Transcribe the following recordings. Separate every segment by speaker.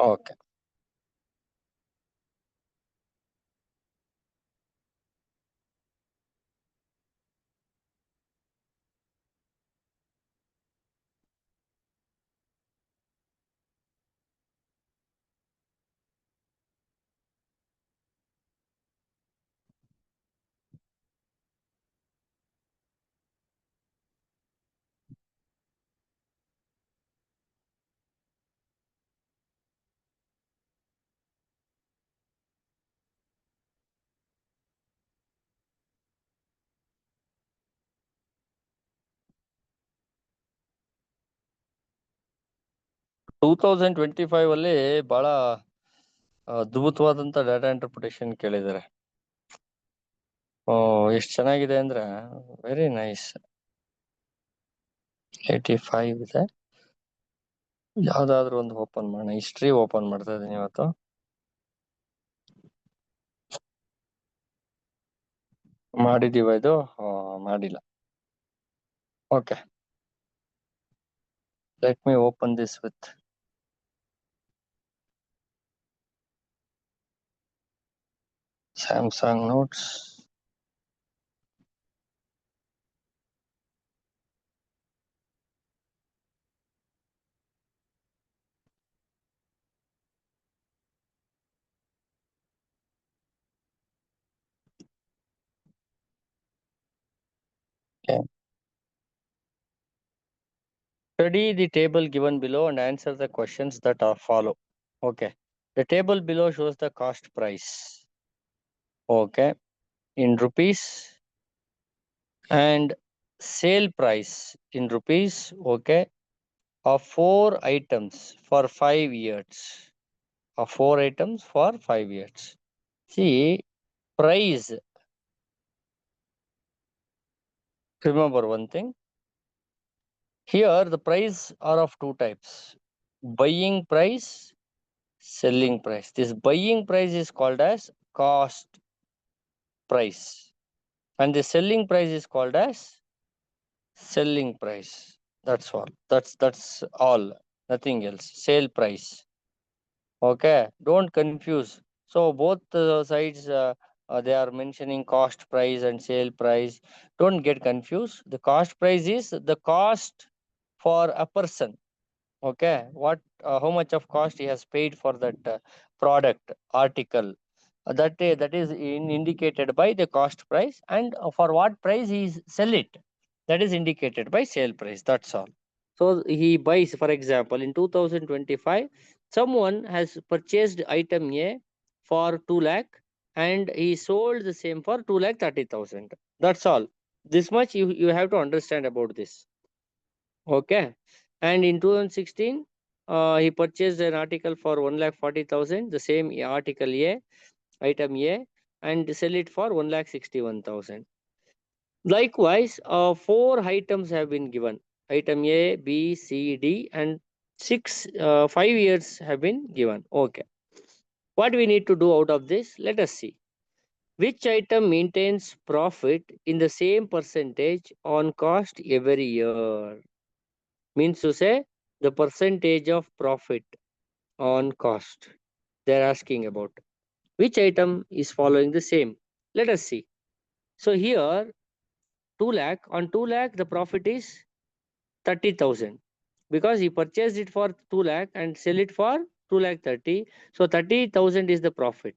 Speaker 1: Okay. Two 2025 ಅಲ್ಲಿ ಬಹಳ ಅದ್ಭುತವಾದಂತ data interpretation ಕೇಳಿದ್ದಾರೆ. ಎಷ್ಟು ಚೆನ್ನಾಗಿದೆ ಅಂದ್ರೆ ವೆರಿ ನೈಸ್. 85 ಇದೆ. ಯಾವ್ದಾದ್ರು ಒಂದು ಓಪನ್ ಮಾಡೋಣ. ಹಿಸ್ಟ್ರಿ ಓಪನ್ ಮಾಡ್ತಾ ಇದೀನಿ ಇವತ್ತು. ಮಾಡಿದೀವ ಇದು? ಮಾಡಿಲ್ಲ. Okay, let me open this with Samsung notes. Study the table given below and answer the questions that are follow. Okay. The table below shows the cost price. Okay. In rupees and sale price in rupees. Okay. Of 4 items for 5 years. Of 4 items for 5 years. See, price. Remember one thing. Here the price are of two types. Buying price, selling price. This buying price is called as cost price, and the selling price is called as selling price. That's all. That's all. Nothing else. Sale price. Okay, don't confuse. So both sides they are mentioning cost price and sale price. Don't get confused. The cost price is the cost for a person. Okay, what how much of cost he has paid for that product article. That is indicated by the cost price, and for what price he sell it, that is indicated by sale price. That's all. So he buys, for example, in 2025 someone has purchased item A for 2 lakh and he sold the same for 2,30,000. That's all. This much you have to understand about this. Okay. And in 2016, he purchased an article for 1,40,000, the same article A, item A, and sell it for 1,61,000. Likewise, 4 items have been given. Item A, B, C, D, and 5 years have been given. Okay. What we need to do out of this? Let us see. Which item maintains profit in the same percentage on cost every year? Means to say the percentage of profit on cost they're asking about. Which item is following the same? Let us see. So here 2 lakh, on 2 lakh the profit is 30,000 because he purchased it for 2 lakh and sell it for 2 lakh 30. So 30,000 is the profit.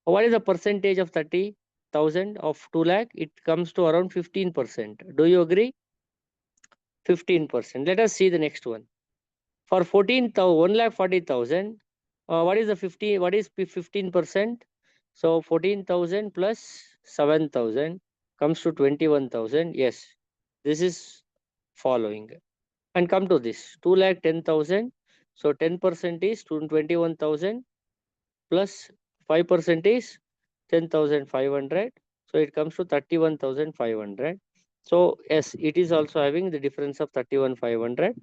Speaker 1: What is the percentage of 30,000 of 2 lakh? It comes to around 15%. Do you agree? 15%. Let us see the next one. For 1,40,000, what is the 50? What is 15%? So 14,000 plus 7,000 comes to 21,000. Yes, this is following. And come to this 2,10,000. So 10% is 21,000 plus 5% is 10,500. So it comes to 31,500. So yes, it is also having the difference of 31,500.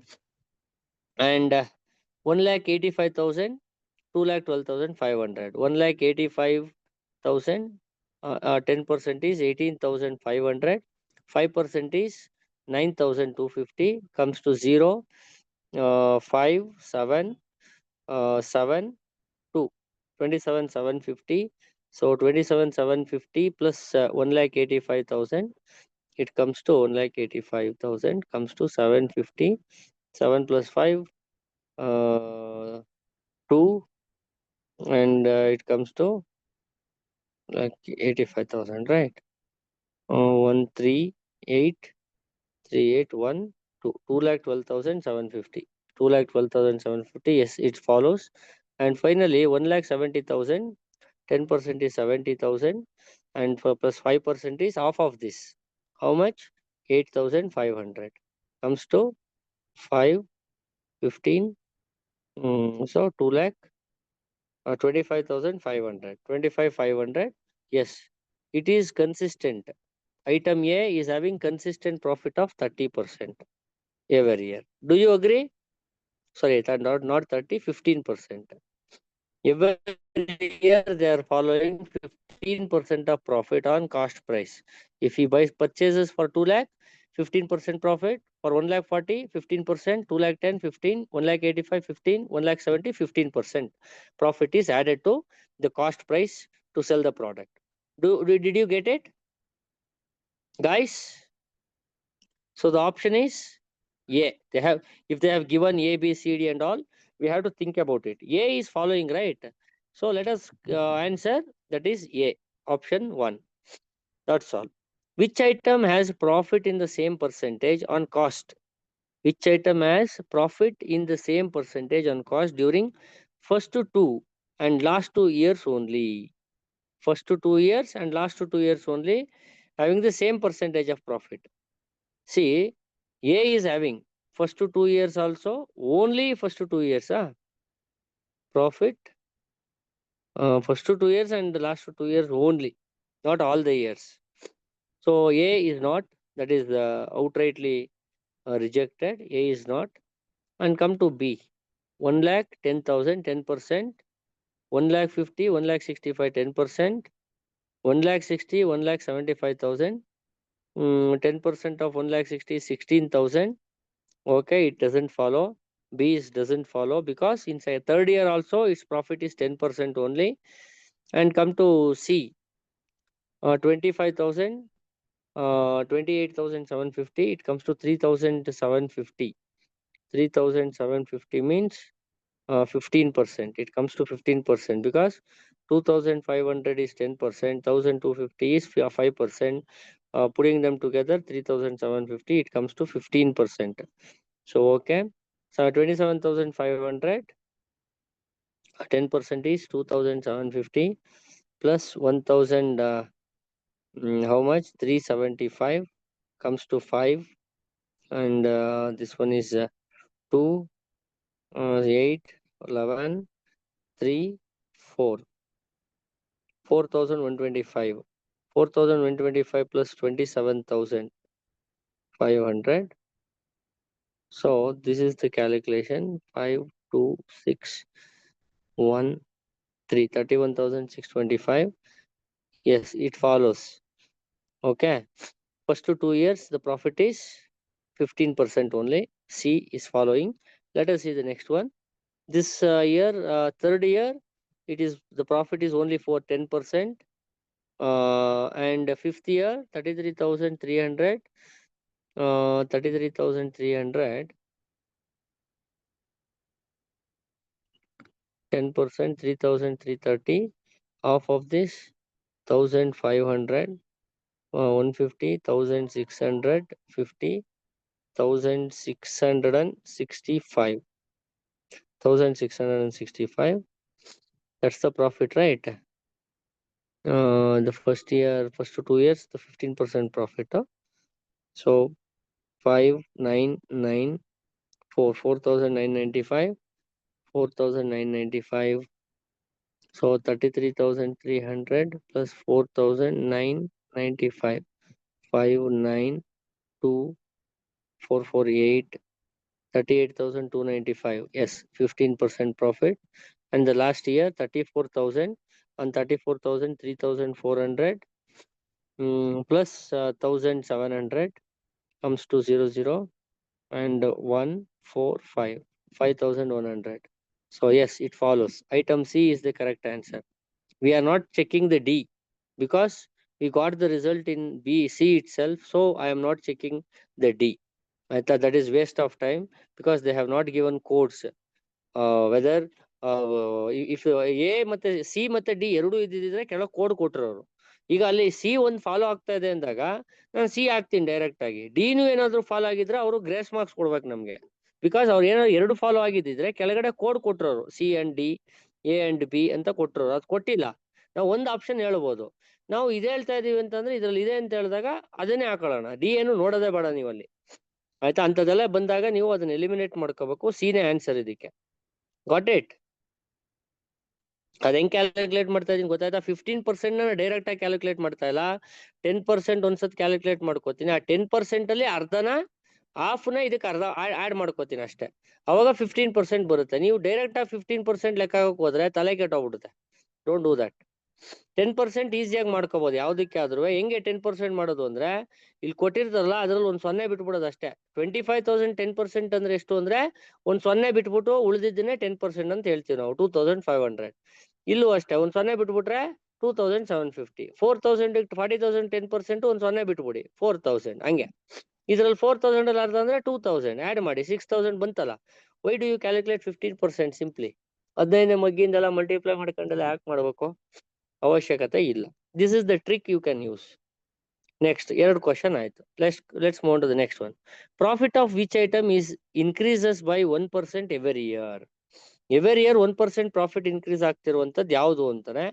Speaker 1: And 1,85,000, 2,12,500. 1,85,000, 10% is 18,500. 5% is 9,250. Comes to 0, 5, 7, 7 2 27,750. So 27,750 plus 1,85,000. It comes to 1,85,000 comes to 750. 7 plus 5 2, and it comes to like 85,000, right? 138 381 2 lakh 12,750. 2 lakh 12,750. Yes, it follows. And finally 1 lakh 70,000. 10% is 70,000, and for plus 5% is half of this. How much? 8,500 comes to 5 15. So 2 lakh 25,500. 25,500. Yes, it is consistent. Item A is having consistent profit of 30% every year. Do you agree? Sorry, not 30, 15%. Every year they are following 15% of profit on cost price. If he buys purchases for 2 lakh, 15% profit. For 1 lakh 40, 15%, 2 lakh 10, 15, 1 lakh 85, 15, 1 lakh 70, 15% profit is added to the cost price to sell the product. Did you get it, guys? So the option is A. They have, if they have given A, B, C, D and all, we have to think about it. A is following, right? So let us answer, that is A, option 1. That's all. Which item has profit in the same percentage on cost? Which item has profit in the same percentage on cost during first to 2 and last 2 years only? First to 2 years and last to 2 years only, having the same percentage of profit. See, A is having first to 2 years also, only first to 2 years, profit, first to 2 years and the last to 2 years only, not all the years. So A is not, that is outrightly rejected. A is not. And come to B, 1 lakh 10,000, 10%, 1 lakh 50, 1 lakh 65, 10%, 1 lakh 60, 1 lakh 75,000. 10% of 1 lakh 60 is 16,000. Okay, it doesn't follow. B is doesn't follow because inside third year also its profit is 10% only. And come to C, 25,000, 28,750. It comes to 3,750. 3,750 means 15%. It comes to 15% because 2,500 is 10%, 1,250 is 5%. Putting them together, 3,750, it comes to 15%. So okay, so 27,500, 10% is 2,750 plus 1,000. How much? 375 comes to 5, and this one is 2, 8, 11, 3, 4. 4,125. 4,125 plus 27,500. So this is the calculation. 5, 2, 6, 1, 3. 31,625. Yes, it follows. Okay. First to 2 years, the profit is 15% only. C is following. Let us see the next one. This year, third year, it is the profit is only for 10%. And fifth year, 33,300. 33,300. 10%, 3,330. Half of this, 1,500. 150, 1,650, 1,665. 1,665. That's the profit, right? The first year, first to 2 years, the 15% profit. So 5,994, 4,995, 4,995. So 33,300 plus 4,995. 592,448. 38,295. Yes, 15% profit. And the last year, 34,000. On 34,000, 3,400 plus 1,700 comes to 00, and 145, 5,100. So yes, it follows. Item C is the correct answer. We are not checking the D because we got the result in B, C itself. So I am not checking the D. I thought that is waste of time because they have not given codes. Whether if A ಮತ್ತೆ C ಮತ್ತೆ D ಎರಡು ಇದ್ದಿದ್ರೆ ಕೆಳಗೆ code ಕೊಟ್ಟರು ಅವರು. ಈಗ ಅಲ್ಲಿ C ಒಂದು ಫಾಲೋ ಆಗ್ತಾ ಇದೆ ಅಂದಾಗ ನಾನು ಸಿ ಹಾಕ್ತೀನಿ ಡೈರೆಕ್ಟ್ ಆಗಿ. ಡಿನೂ ಏನಾದ್ರು ಫಾಲೋ ಆಗಿದ್ರೆ ಅವರು ಗ್ರೇಸ್ ಮಾರ್ಕ್ಸ್ ಕೊಡ್ಬೇಕು ನಮ್ಗೆ. ಬಿಕಾಸ್ ಅವ್ರು ಏನಾದ್ರು ಎರಡು ಫಾಲೋ ಆಗಿದ್ದಿದ್ರೆ ಕೆಳಗಡೆ ಕೋಡ್ ಕೊಟ್ಟರು C and D, A and B ಅಂತ ಕೊಟ್ಟರು. ಅದು ಕೊಟ್ಟಿಲ್ಲ. ನಾವು ಒಂದು ಆಪ್ಷನ್ ಹೇಳ್ಬೋದು. ನಾವು ಇದೇ ಹೇಳ್ತಾ ಇದೀವಿ ಅಂತಂದ್ರೆ ಇದ್ರಲ್ಲಿ ಇದೆ ಅಂತ ಹೇಳಿದಾಗ ಅದನ್ನೇ ಹಾಕೊಳ್ಳೋಣ. ಡಿ ಏನು ನೋಡೋದೇ ಬೇಡ ನೀವು ಅಲ್ಲಿ. ಆಯ್ತಾ? ಅಂತದೆಲ್ಲ ಬಂದಾಗ ನೀವು ಅದನ್ನ ಎಲಿಮಿನೇಟ್ ಮಾಡ್ಕೋಬೇಕು. ಸಿನೇ ಆನ್ಸರ್ ಇದಕ್ಕೆ. Got it? ಅದ್ ಹೆಂಗ್ ಕ್ಯಾಲ್ಕುಲೇಟ್ ಮಾಡ್ತಾ ಇದೀನಿ ಗೊತ್ತಾಯ್ತಾ? 15% ಡೈರೆಕ್ಟ್ ಆಗಿ ಕ್ಯಾಲ್ಕುಲೇಟ್ ಮಾಡ್ತಾ ಇಲ್ಲ. 10% ಒಂದ್ಸತ್ ಕ್ಯಾಲ್ಕುಲೇಟ್ ಮಾಡ್ಕೋತೀನಿ. ಆ 10% ಅಲ್ಲಿ ಅರ್ಧನ ಹಾಫ್ನ ಇದಕ್ಕೆ ಅರ್ಧ ಆಡ್ ಮಾಡ್ಕೋತೀನಿ ಅಷ್ಟೇ. ಅವಾಗ 15% ಬರುತ್ತೆ. ನೀವು ಡೈರೆಕ್ಟ್ ಆಗಿ 15% ಲೆಕ್ಕ ಹಾಕಕ್ ಹೋದ್ರೆ ತಲೆ ಕೆಟ್ಟೋಗ್ಬಿಡುತ್ತೆ. Don't do that. 10% ಈಸಿಯಾಗಿ ಮಾಡ್ಕೋಬಹುದು ಯಾವ್ದಕ್ಕೆ ಆದ್ರೂ. ಹೆಂಗೆ 10% ಮಾಡೋದು ಅಂದ್ರೆ ಇಲ್ಲಿ ಕೊಟ್ಟಿರ್ತಾರಲ್ಲ ಅದ್ರಲ್ಲಿ ಒಂದ್ 0 ಬಿಟ್ಬಿಡೋದು ಅಷ್ಟೇ. 25,000 10% ಅಂದ್ರೆ ಎಷ್ಟು ಅಂದ್ರೆ ಒಂದ್ 0 ಬಿಟ್ಬಿಟ್ಟು ಉಳಿದಿದ್ದನ್ನೇ 10% ಅಂತ ಹೇಳ್ತೀವಿ ನಾವು. 2,500. ಇಲ್ಲೂ ಅಷ್ಟೇ ಒಂದ್ 0 ಬಿಟ್ಬಿಟ್ರೆ 2,750. 4,000 40,000 10% ಒಂದ್ 0 ಬಿಟ್ಬಿಡಿ 4,000. ಹಂಗೆ ಇದ್ರಲ್ಲಿ 4,000 ಅಲ್ಲಿ ಅರ್ಧ ಅಂದ್ರೆ 2,000 ಆಡ್ ಮಾಡಿ 6,000 ಬಂತಲ್ಲ. Why do you calculate 15% simply? 15 ಮಗ್ಗಿಂದೆಲ್ಲ ಮಲ್ಟಿಪ್ಲೈ ಮಾಡ್ಕೊಂಡೆಲ್ಲ ಯಾಕೆ ಮಾಡ್ಬೇಕು? ಅವಶ್ಯಕತೆ ಇಲ್ಲ. This is the trick you can use. Next 2 question ಆಯ್ತು. Let's move to the next one. Profit of which item is increases by 1% every year? Every year 1% profit increase ಆಗ್ತಿರುವಂತದ್ದು ಯಾವುದು ಅಂತಾನೆ.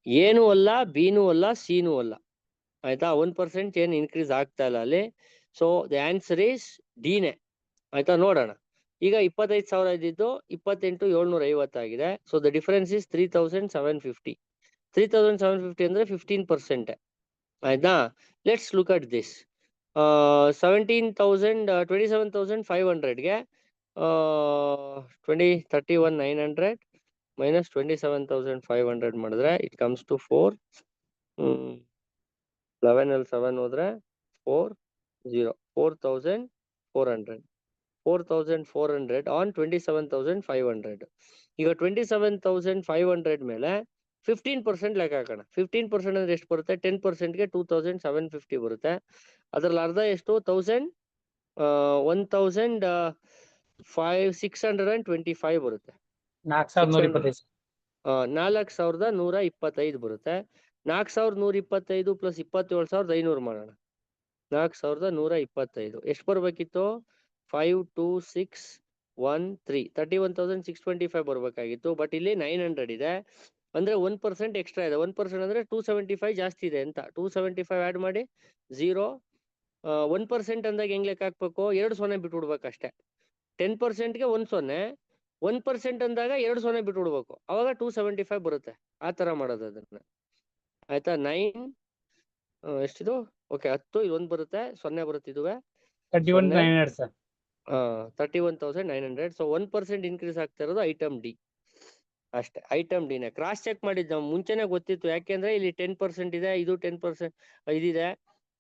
Speaker 1: ಏನೂ ಅಲ್ಲ, ಬಿನೂ ಅಲ್ಲ, ಸಿನೂ ಅಲ್ಲ. ಆಯ್ತಾ? 1% ಏನು ಇನ್ಕ್ರೀಸ್ ಆಗ್ತಾ ಇಲ್ಲ ಅಲ್ಲಿ. ಸೊ ದ ಆನ್ಸರ್ ಈಸ್ ಡಿನೇ. ಆಯ್ತಾ? ನೋಡೋಣ. ಈಗ 25,000 ಇದ್ದಿದ್ದು 28,750 ಆಗಿದೆ. So the difference is 3,750. 3,750 ಅಂದ್ರೆ 15%. ಆಯ್ತಾ? Let's look at this. 27,500ಗೆ 31,900 ಮೈನಸ್ 27,500 ಮಾಡಿದ್ರೆ ಇಟ್ ಕಮ್ಸ್ ಟು 4. 11 ಅಲ್ಲಿ 7 ಹೋದ್ರೆ 4 0 4,400. 4,400 ಆನ್ 27,500. ಈಗ 27,500 ಮೇಲೆ 15% ಲೆಕ್ಕ ಹಾಕೋಣ. 15% ಅಂದ್ರೆ ಎಷ್ಟು ಬರುತ್ತೆ? 10%ಗೆ 2,750 ಬರುತ್ತೆ. ಅದ್ರಲ್ಲಿ ಅರ್ಧ ಎಷ್ಟು? 1,625 ಬರುತ್ತೆ. 4,125 ಬರುತ್ತೆ. 4,125 ಪ್ಲಸ್ 27,500 ಮಾಡೋಣ. 4,125 ಎಷ್ಟು ಬರ್ಬೇಕಿತ್ತು? 5,2,6,1,3 31,625 ಬರ್ಬೇಕಾಗಿತ್ತು. ಬಟ್ ಇಲ್ಲಿ 900 ಇದೆ ಅಂದ್ರೆ 1% ಎಕ್ಸ್ಟ್ರಾ ಇದೆ. 1% ಅಂದ್ರೆ 275 ಜಾಸ್ತಿ ಇದೆ ಅಂತ. 275 ಆಡ್ ಮಾಡಿ 0. 1% ಅಂದಾಗ ಹೆಂಗ್ ಲೆಕ್ಕ ಹಾಕ್ಬೇಕು? 2 0 ಬಿಟ್ಬಿಡ್ಬೇಕು ಅಷ್ಟೇ. 10%ಗೆ 1 0, 1% ಅಂದಾಗ 2 0 ಬಿಟ್ಬಿಡ್ಬೇಕು. ಅವಾಗ 275 ಬರುತ್ತೆ. ಆ ತರ ಮಾಡೋದು ಅದನ್ನ. ಆಯ್ತಾ? 9 ಎಷ್ಟಿದು? ಓಕೆ 10 ಇದೊಂದು ಬರುತ್ತೆ, 0 ಬರುತ್ತೆ. ಇದುವೆ
Speaker 2: 31,900 ಸರ್.
Speaker 1: 31,900. ಸೊ 1% ಇನ್ಕ್ರೀಸ್ ಆಗ್ತಾ ಇರೋದು ಐಟಮ್ ಡಿ ಅಷ್ಟೇ. ಐಟಮ್ ಡಿನೇ ಕ್ರಾಸ್ ಚೆಕ್ ಮಾಡಿದ್ದು ನಾವು ಮುಂಚೆನೆ ಗೊತ್ತಿತ್ತು. ಯಾಕೆಂದ್ರೆ ಇಲ್ಲಿ 10% ಇದೆ, ಇದು 10% ಇದಿದೆ.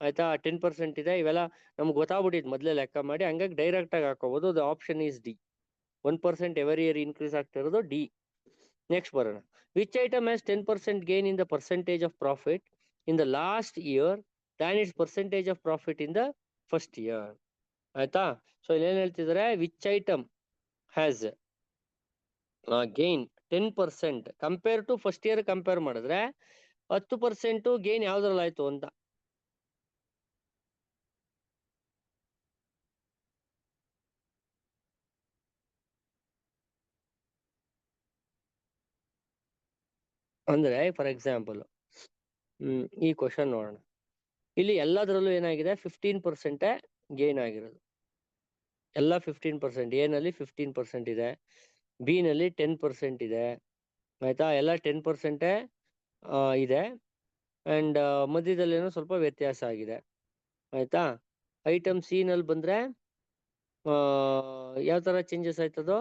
Speaker 1: ಆಯ್ತಾ? 10% ಇದೆ. ಇವೆಲ್ಲ ನಮ್ಗೆ ಗೊತ್ತಾಗ್ಬಿಟ್ಟಿದ್ದು ಮೊದಲೇ ಲೆಕ್ಕ ಮಾಡಿ. ಹಂಗಾಗಿ ಡೈರೆಕ್ಟ್ ಆಗಿ ಹಾಕೋಬಹುದು. The option is D. 1% every year increase ಆಗ್ತಾ ಇರೋದು ಡಿ. ನೆಕ್ಸ್ಟ್ ಬರೋಣ. Which item has 10% gain in the percentage of profit in the last year than its percentage of profit in the first year? ಆಯ್ತಾ? So ಇಲ್ಲಿ ಏನ್ ಹೇಳ್ತಿದ್ದಾರೆ? Which item has gain 10% compare to first year compare ಮಾಡಿದ್ರೆ 10% gain ಯಾವ್ದ್ರಲ್ಲಿ ಆಯ್ತು ಅಂತ. ಅಂದ್ರೆ for example ಈ ಕ್ವಶನ್ ನೋಡೋಣ. ಇಲ್ಲಿ ಎಲ್ಲದರಲ್ಲೂ ಏನಾಗಿದೆ? 15% ಗೇನ್ ಆಗಿರೋದು. ಎಲ್ಲ 15%. ಎ ನಲ್ಲಿ 15% ಇದೆ, ಬಿ ನಲ್ಲಿ 10% ಇದೆ. ಆಯ್ತಾ? ಎಲ್ಲ 10% ಇದೆ. ಅಂಡ್ ಮಧ್ಯದಲ್ಲೇನೋ ಸ್ವಲ್ಪ ವ್ಯತ್ಯಾಸ ಆಗಿದೆ. ಆಯ್ತಾ? ಐಟಮ್ ಸಿ ನಲ್ಲಿ ಬಂದ್ರೆ ಯಾವ ತರ ಚೇಂಜಸ್ ಆಯ್ತದೋ?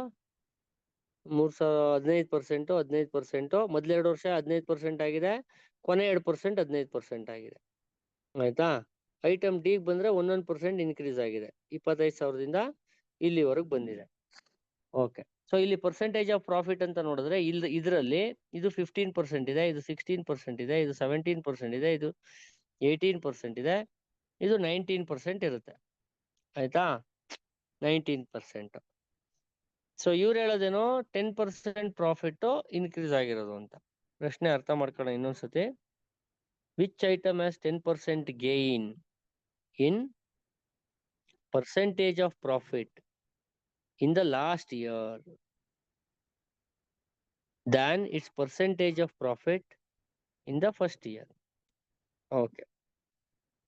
Speaker 1: 15% 15%. ಮೊದ್ಲ 2 ವರ್ಷ 15% ಆಗಿದೆ, ಕೊನೆ 2% 15% ಆಗಿದೆ. ಆಯ್ತಾ? ಐಟಮ್ ಡಿ ಬಂದ್ರೆ 11% ಇನ್ಕ್ರೀಸ್ ಆಗಿದೆ. 25,000ದಿಂದ ಇಲ್ಲಿವರೆಗೆ ಬಂದಿದೆ. ಓಕೆ. ಸೊ ಇಲ್ಲಿ ಪರ್ಸೆಂಟೇಜ್ ಆಫ್ ಪ್ರಾಫಿಟ್ ಅಂತ ನೋಡಿದ್ರೆ ಇದರಲ್ಲಿ ಇದು 15% ಇದೆ, ಇದು 16% ಇದೆ, ಇದು 17% ಇದೆ, ಇದು 18% ಇದೆ, ಇದು 19% ಇರುತ್ತೆ. ಆಯ್ತಾ, 19%. ಸೊ ಇವ್ರು ಹೇಳೋದೇನೋ 10% ಪ್ರಾಫಿಟ್ ಇನ್ಕ್ರೀಸ್ ಆಗಿರೋದು ಅಂತ. ಪ್ರಶ್ನೆ ಅರ್ಥ ಮಾಡ್ಕೊಳ್ಳೋ ಇನ್ನೊಂದ್ಸತಿ. Which item has 10% gain in percentage of profit in the last year than its percentage of profit in the first year. Okay,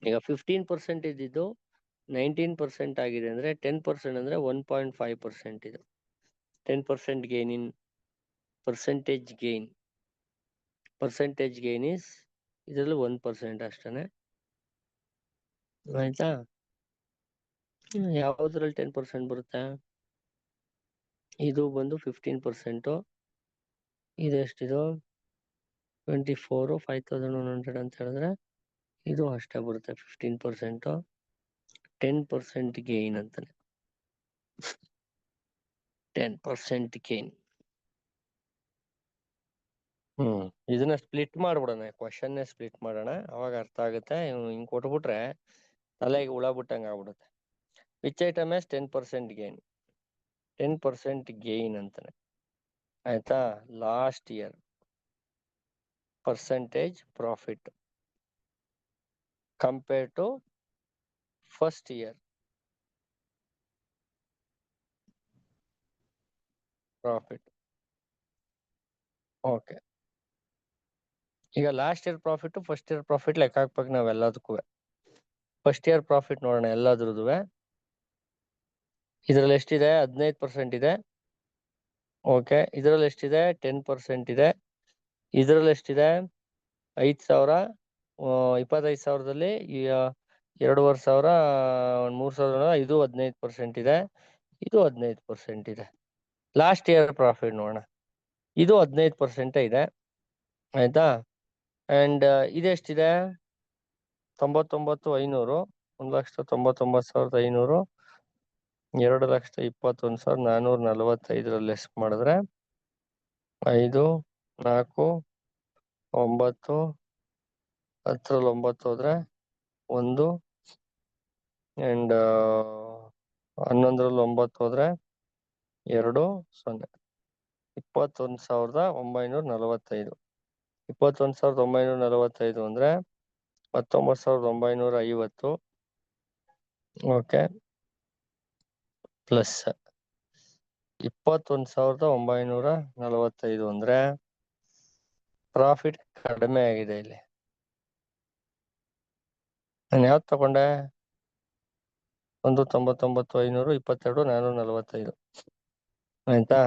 Speaker 1: ಈಗ 15% ಇದ್ದಿದ್ದು 19% ಆಗಿದೆ ಅಂದ್ರೆ 10% ಅಂದ್ರೆ 1.5% ಇದು 10% gain in percentage gain. Percentage gain is ಇದರಲ್ಲಿ 1% ಅಷ್ಟೇ. ಆಯ್ತಾ, ಯಾವ್ದ್ರಲ್ಲಿ 10% ಬರುತ್ತೆ? ಇದು ಬಂದು 15%, ಇದೆಷ್ಟಿದು 24, 5100 ಅಂತ ಹೇಳಿದ್ರೆ ಇದು ಅಷ್ಟೇ ಬರುತ್ತೆ 15%. 10% ಗೇನ್ ಅಂತಾನೆ, 10% ಗೇನ್. ಇದನ್ನ ಸ್ಪ್ಲಿಟ್ ಮಾಡ್ಬಿಡೋಣ, ಕ್ವಶನ್ ಸ್ಪ್ಲಿಟ್ ಮಾಡೋಣ, ಅವಾಗ ಅರ್ಥ ಆಗುತ್ತೆ. ಹಿಂಗ್ ಕೊಟ್ಬಿಟ್ರೆ ತಲೆಗೆ ಹುಳ ಬಿಟ್ಟಂಗ ಆಗ್ಬಿಡುತ್ತೆ. Which item is 10% gain, 10% gain ಅಂತಾನೆ. ಆಯ್ತಾ, last year percentage profit compare to first year profit. Okay, ಈಗ last year profit first year profit ಲೆಕ್ಕ ಹಾಕ್ಬೇಕು ನಾವೆಲ್ಲದಕ್ಕೂ. ಫಸ್ಟ್ ಇಯರ್ ಪ್ರಾಫಿಟ್ ನೋಡೋಣ ಎಲ್ಲದ್ರದ್ದು. ಇದ್ರಲ್ಲಿ ಎಷ್ಟಿದೆ? 15% ಇದೆ. ಓಕೆ, ಇದ್ರಲ್ಲಿ ಎಷ್ಟಿದೆ? 10% ಇದೆ. ಇದ್ರಲ್ಲಿ ಎಷ್ಟಿದೆ? 5,000. 25,000ದಲ್ಲಿ 2,500, 3,000. ಇದು 15% ಇದೆ, ಇದು 15% ಇದೆ. ಲಾಸ್ಟ್ ಇಯರ್ ಪ್ರಾಫಿಟ್ ನೋಡೋಣ, ಇದು 15% ಇದೆ. ಆಯ್ತಾ, ಅಂಡ್ ಇದೆಷ್ಟಿದೆ? 99,500, 1,99,500, 2,21,445 ಲೆಸ್ ಮಾಡಿದ್ರೆ 5, 4, 9, 10ರಲ್ಲಿ 9 ಹೋದ್ರೆ 1, ಅಂಡ್ 11ರಲ್ಲಿ 9 ಹೋದ್ರೆ 2, 0. 21,945. 21,945 ಅಂದ್ರೆ 19,950. ಓಕೆ, ಪ್ಲಸ್ 21,945 ಅಂದ್ರೆ ಪ್ರಾಫಿಟ್ ಕಡಿಮೆ ಆಗಿದೆ. ಇಲ್ಲಿ ನಾನು ಯಾವ್ದು ತಗೊಂಡೆ? 1,99,500, 22,445. ಆಯ್ತಾ,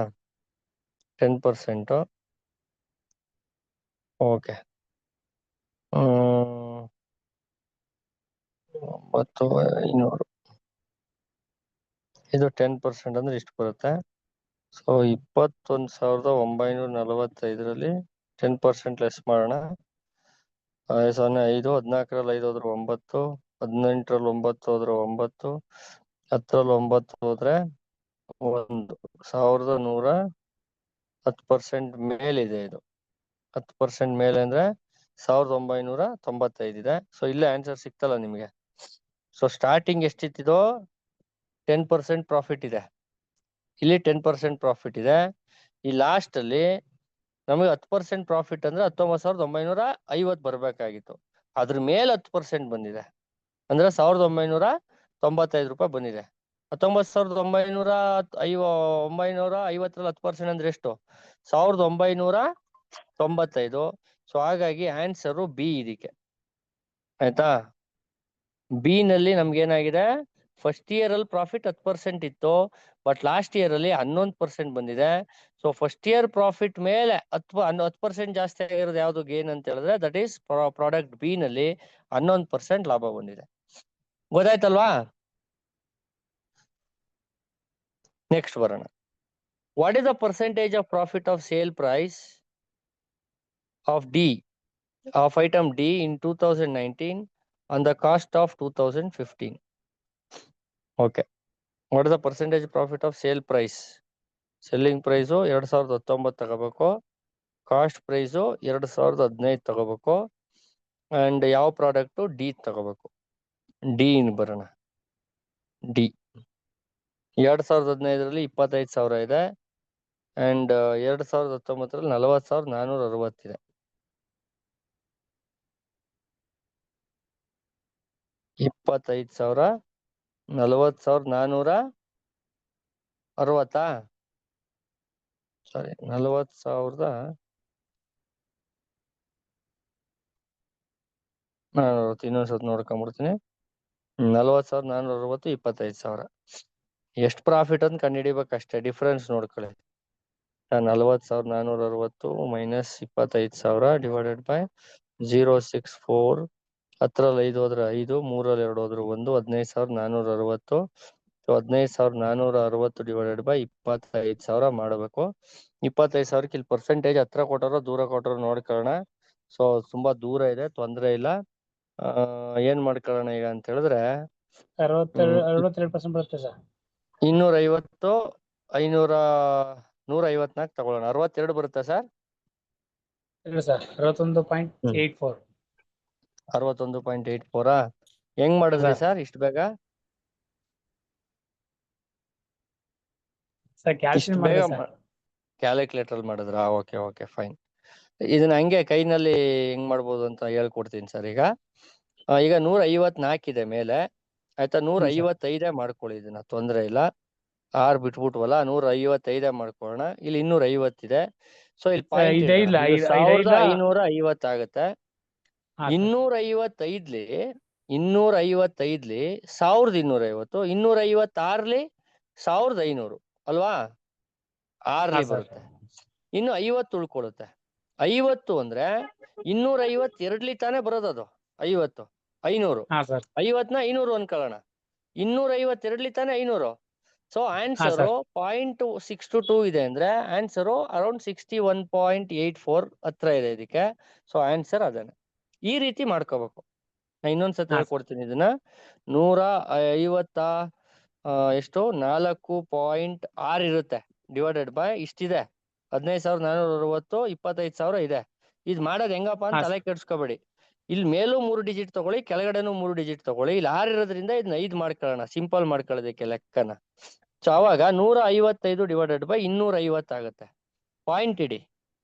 Speaker 1: 10%. ಓಕೆ, 9,500 ಇದು 10% ಅಂದ್ರೆ ಇಷ್ಟು ಬರುತ್ತೆ. ಸೊ 21,945ರಲ್ಲಿ 10% ಲೆಸ್ ಮಾಡೋಣ. 0, 5, 14ರಲ್ಲಿ 5 ಹೋದ್ರೆ 9, 18ರಲ್ಲಿ 9 ಹೋದ್ರೆ 9, 10ರಲ್ಲಿ 9 ಹೋದ್ರೆ 1. 1,100 10% ಮೇಲಿದೆ. ಇದು 10% ಮೇಲೆ ಅಂದ್ರೆ 1,995 ಇದೆ. ಸೊ ಇಲ್ಲೇ ಆನ್ಸರ್ ಸಿಕ್ತಲ್ಲ ನಿಮಗೆ. ಸೊ ಸ್ಟಾರ್ಟಿಂಗ್ ಎಷ್ಟಿತ್ತಿದೋ 10% ಪ್ರಾಫಿಟ್ ಇದೆ, ಇಲ್ಲಿ 10% ಪ್ರಾಫಿಟ್ ಇದೆ. ಈ ಲಾಸ್ಟ್ ಅಲ್ಲಿ ನಮಗೆ 10% ಪ್ರಾಫಿಟ್ ಅಂದ್ರೆ 19,950 ಬರ್ಬೇಕಾಗಿತ್ತು. ಅದ್ರ ಮೇಲೆ 10% ಬಂದಿದೆ ಅಂದ್ರೆ 1,995 ರೂಪಾಯಿ ಬಂದಿದೆ. 19,950ರಲ್ಲಿ 10% ಅಂದ್ರೆ ಎಷ್ಟು? 1,995. ಸೊ ಹಾಗಾಗಿ ಆನ್ಸರು ಬಿ ಇದಕ್ಕೆ. ಆಯ್ತಾ, ಬಿ ನಲ್ಲಿ ನಮ್ಗೆ ಏನಾಗಿದೆ? ಫಸ್ಟ್ ಇಯರ್ ಅಲ್ಲಿ ಪ್ರಾಫಿಟ್ 10% ಇತ್ತು, ಬಟ್ ಲಾಸ್ಟ್ ಇಯರ್ ಅಲ್ಲಿ 11% ಬಂದಿದೆ. ಸೊ ಫಸ್ಟ್ ಇಯರ್ ಪ್ರಾಫಿಟ್ ಮೇಲೆ 10% ಜಾಸ್ತಿ ಆಗಿರೋದು ಯಾವ್ದು ಗೇನ್ ಅಂತ ಹೇಳಿದ್ರೆ ದಟ್ ಈಸ್ ಪ್ರಾಡಕ್ಟ್ ಬಿ ನಲ್ಲಿ 11% ಲಾಭ ಬಂದಿದೆ. ಗೊತ್ತಾಯ್ತಲ್ವಾ? ನೆಕ್ಸ್ಟ್ ಬರೋಣ. What is the percentage of profit of sale price of D of item D in 2019 on the cost of 2015? Okay, what is the percentage profit of sale price selling price 2019 ತಗೋಬೇಕು. Cost price 2015 ತಗೋಬೇಕು. And ಯಾವ product D ತಗೋಬೇಕು. D in ಬರೋಣ. D 2015ರಲ್ಲಿ 25,000 ಇದೆ. And 2019ರಲ್ಲಿ 40,460 ಇದೆ. 25,000 40,460 ಸಾರಿ 40,000 ಇನ್ನೊಂದ್ಸತಿ ನೋಡ್ಕೊಂಡ್ಬಿಡ್ತೀನಿ. 40,460 25,000 ಎಷ್ಟು profit ಅಂತ ಕಂಡುಹಿಡಿಬೇಕು ಅಷ್ಟೇ. ಡಿಫ್ರೆನ್ಸ್ ನೋಡ್ಕೊಳ್ಳಿ. 40,460 ಮೈನಸ್ 25,000 ಡಿವೈಡೆಡ್ ಬೈ 0.64. 10ರಲ್ಲಿ 5 ಹೋದ್ರೆ 5, 3ರಲ್ಲಿ 2 ಹೋದ್ರೆ 1, 15,460. 15,460 ಡಿವೈಡೆಡ್ ಬೈ 25,000 ಮಾಡಬೇಕು. 25,000ಕ್ಕೆ ಇಲ್ಲಿ ಪರ್ಸೆಂಟೇಜ್ ಹತ್ರ ಕೊಟ್ಟರೋ ದೂರ ಕೊಟ್ಟರೋ ನೋಡ್ಕೊಳ್ಳೋಣ. ಸೊ ತುಂಬಾ ದೂರ ಇದೆ, ತೊಂದರೆ ಇಲ್ಲ. ಏನ್ ಮಾಡ್ಕೊಳ್ಳೋಣ ಈಗ ಅಂತ ಹೇಳಿದ್ರೆ
Speaker 2: 62% ಬರುತ್ತೆ ಸರ್.
Speaker 1: 250 500 154 ತಗೊಳ್ಳೋಣ. 62 ಬರುತ್ತಾ ಸರ್?
Speaker 2: ಇಲ್ಲ ಸರ್, 61.84.
Speaker 1: 61.84 ಹೆಂಗ್ ಮಾಡಿದ್ರಿ ಸರ್ ಇಷ್ಟು ಬೇಗ?
Speaker 2: ಸರ್
Speaker 1: ಇಷ್ಟು
Speaker 2: ಕ್ಯಾಲ್ಕುಲೇಟ್
Speaker 1: ಬೇಗ
Speaker 2: ಮಾಡಿದೆ ಸರ್.
Speaker 1: ಕ್ಯಾಲ್ಕುಲೇಟರ್ ಮಾಡಿದ್ರಾ? Okay okay fine. ಇದನ್ನ ಹಂಗೆ ಕೈನಲ್ಲಿ ಹೆಂಗ್ ಮಾಡ್ಬೋದು ಅಂತ ಹೇಳ್ಕೊಡ್ತೀನಿ ಸರ್. ಈಗ 154 ಇದೆ ಮೇಲೆ, ಆಯ್ತಾ? 155 ಮಾಡ್ಕೊಳ್ಳಿ, ಇದನ್ನ ತೊಂದರೆ ಇಲ್ಲ. 6 ಬಿಟ್ಬಿಟ್ವಲ್ಲ, 155 ಮಾಡ್ಕೊಳ್ಳೋಣ. ಇಲ್ಲಿ 250 ಇದೆ. ಸೊ ಇಲ್ಲಿ ಪಾಯಿಂಟ್ 1,550 ಆಗುತ್ತೆ. 255ಲಿ 1,250, 256ಲಿ 1,500 ಅಲ್ವಾ? 6ಲಿ ಬರುತ್ತೆ. ಇನ್ನು 50 ಉಳ್ಕೊಳ್ಳುತ್ತೆ. 50 ಅಂದ್ರೆ 252ಲಿ ತಾನೇ ಬರೋದು ಅದು. 50 500 50ನ 500 ಅನ್ಕೊಳ್ಳೋಣ. 252ಲಿ ತಾನೇ 500. ಸೊ ಆನ್ಸರು 0.62 ಇದೆ ಅಂದ್ರೆ ಆನ್ಸರು ಅರೌಂಡ್ 61.84 ಹತ್ರ ಇದೆ ಇದಕ್ಕೆ. ಸೊ ಆನ್ಸರ್ ಅದೇನೆ. ಈ ರೀತಿ ಮಾಡ್ಕೋಬೇಕು. ನಾ ಇನ್ನೊಂದ್ಸತಿ ಹೇಳ್ಕೊಡ್ತೀನಿ ಇದನ್ನ. 150 ಎಷ್ಟು 4.6 ಇರುತ್ತೆ ಡಿವೈಡೆಡ್ ಬೈ ಇಷ್ಟಿದೆ. 15,460 25,000 ಇದೆ. ಇದು ಮಾಡೋದು ಹೆಂಗಪ್ಪ ಅಂತ ತಲೆ ಕೆಡ್ಸ್ಕೊಬೇಡಿ. ಇಲ್ಲಿ ಮೇಲೂ 3 ಡಿಜಿಟ್ ತಗೊಳ್ಳಿ, ಕೆಳಗಡೆನೂ 3 ಡಿಜಿಟ್ ತಗೊಳ್ಳಿ. ಇಲ್ಲಿ 6 ಇರೋದ್ರಿಂದ ಇದನ್ನ 5 ಮಾಡ್ಕೊಳ್ಳೋಣ, ಸಿಂಪಲ್ ಮಾಡ್ಕೊಳ್ಳೋದಕ್ಕೆ ಲೆಕ್ಕನ. ಸೊ ಅವಾಗ 155 ಡಿವೈಡೆಡ್ ಬೈ 250 ಆಗುತ್ತೆ. ಪಾಯಿಂಟ್ ಇಡಿ.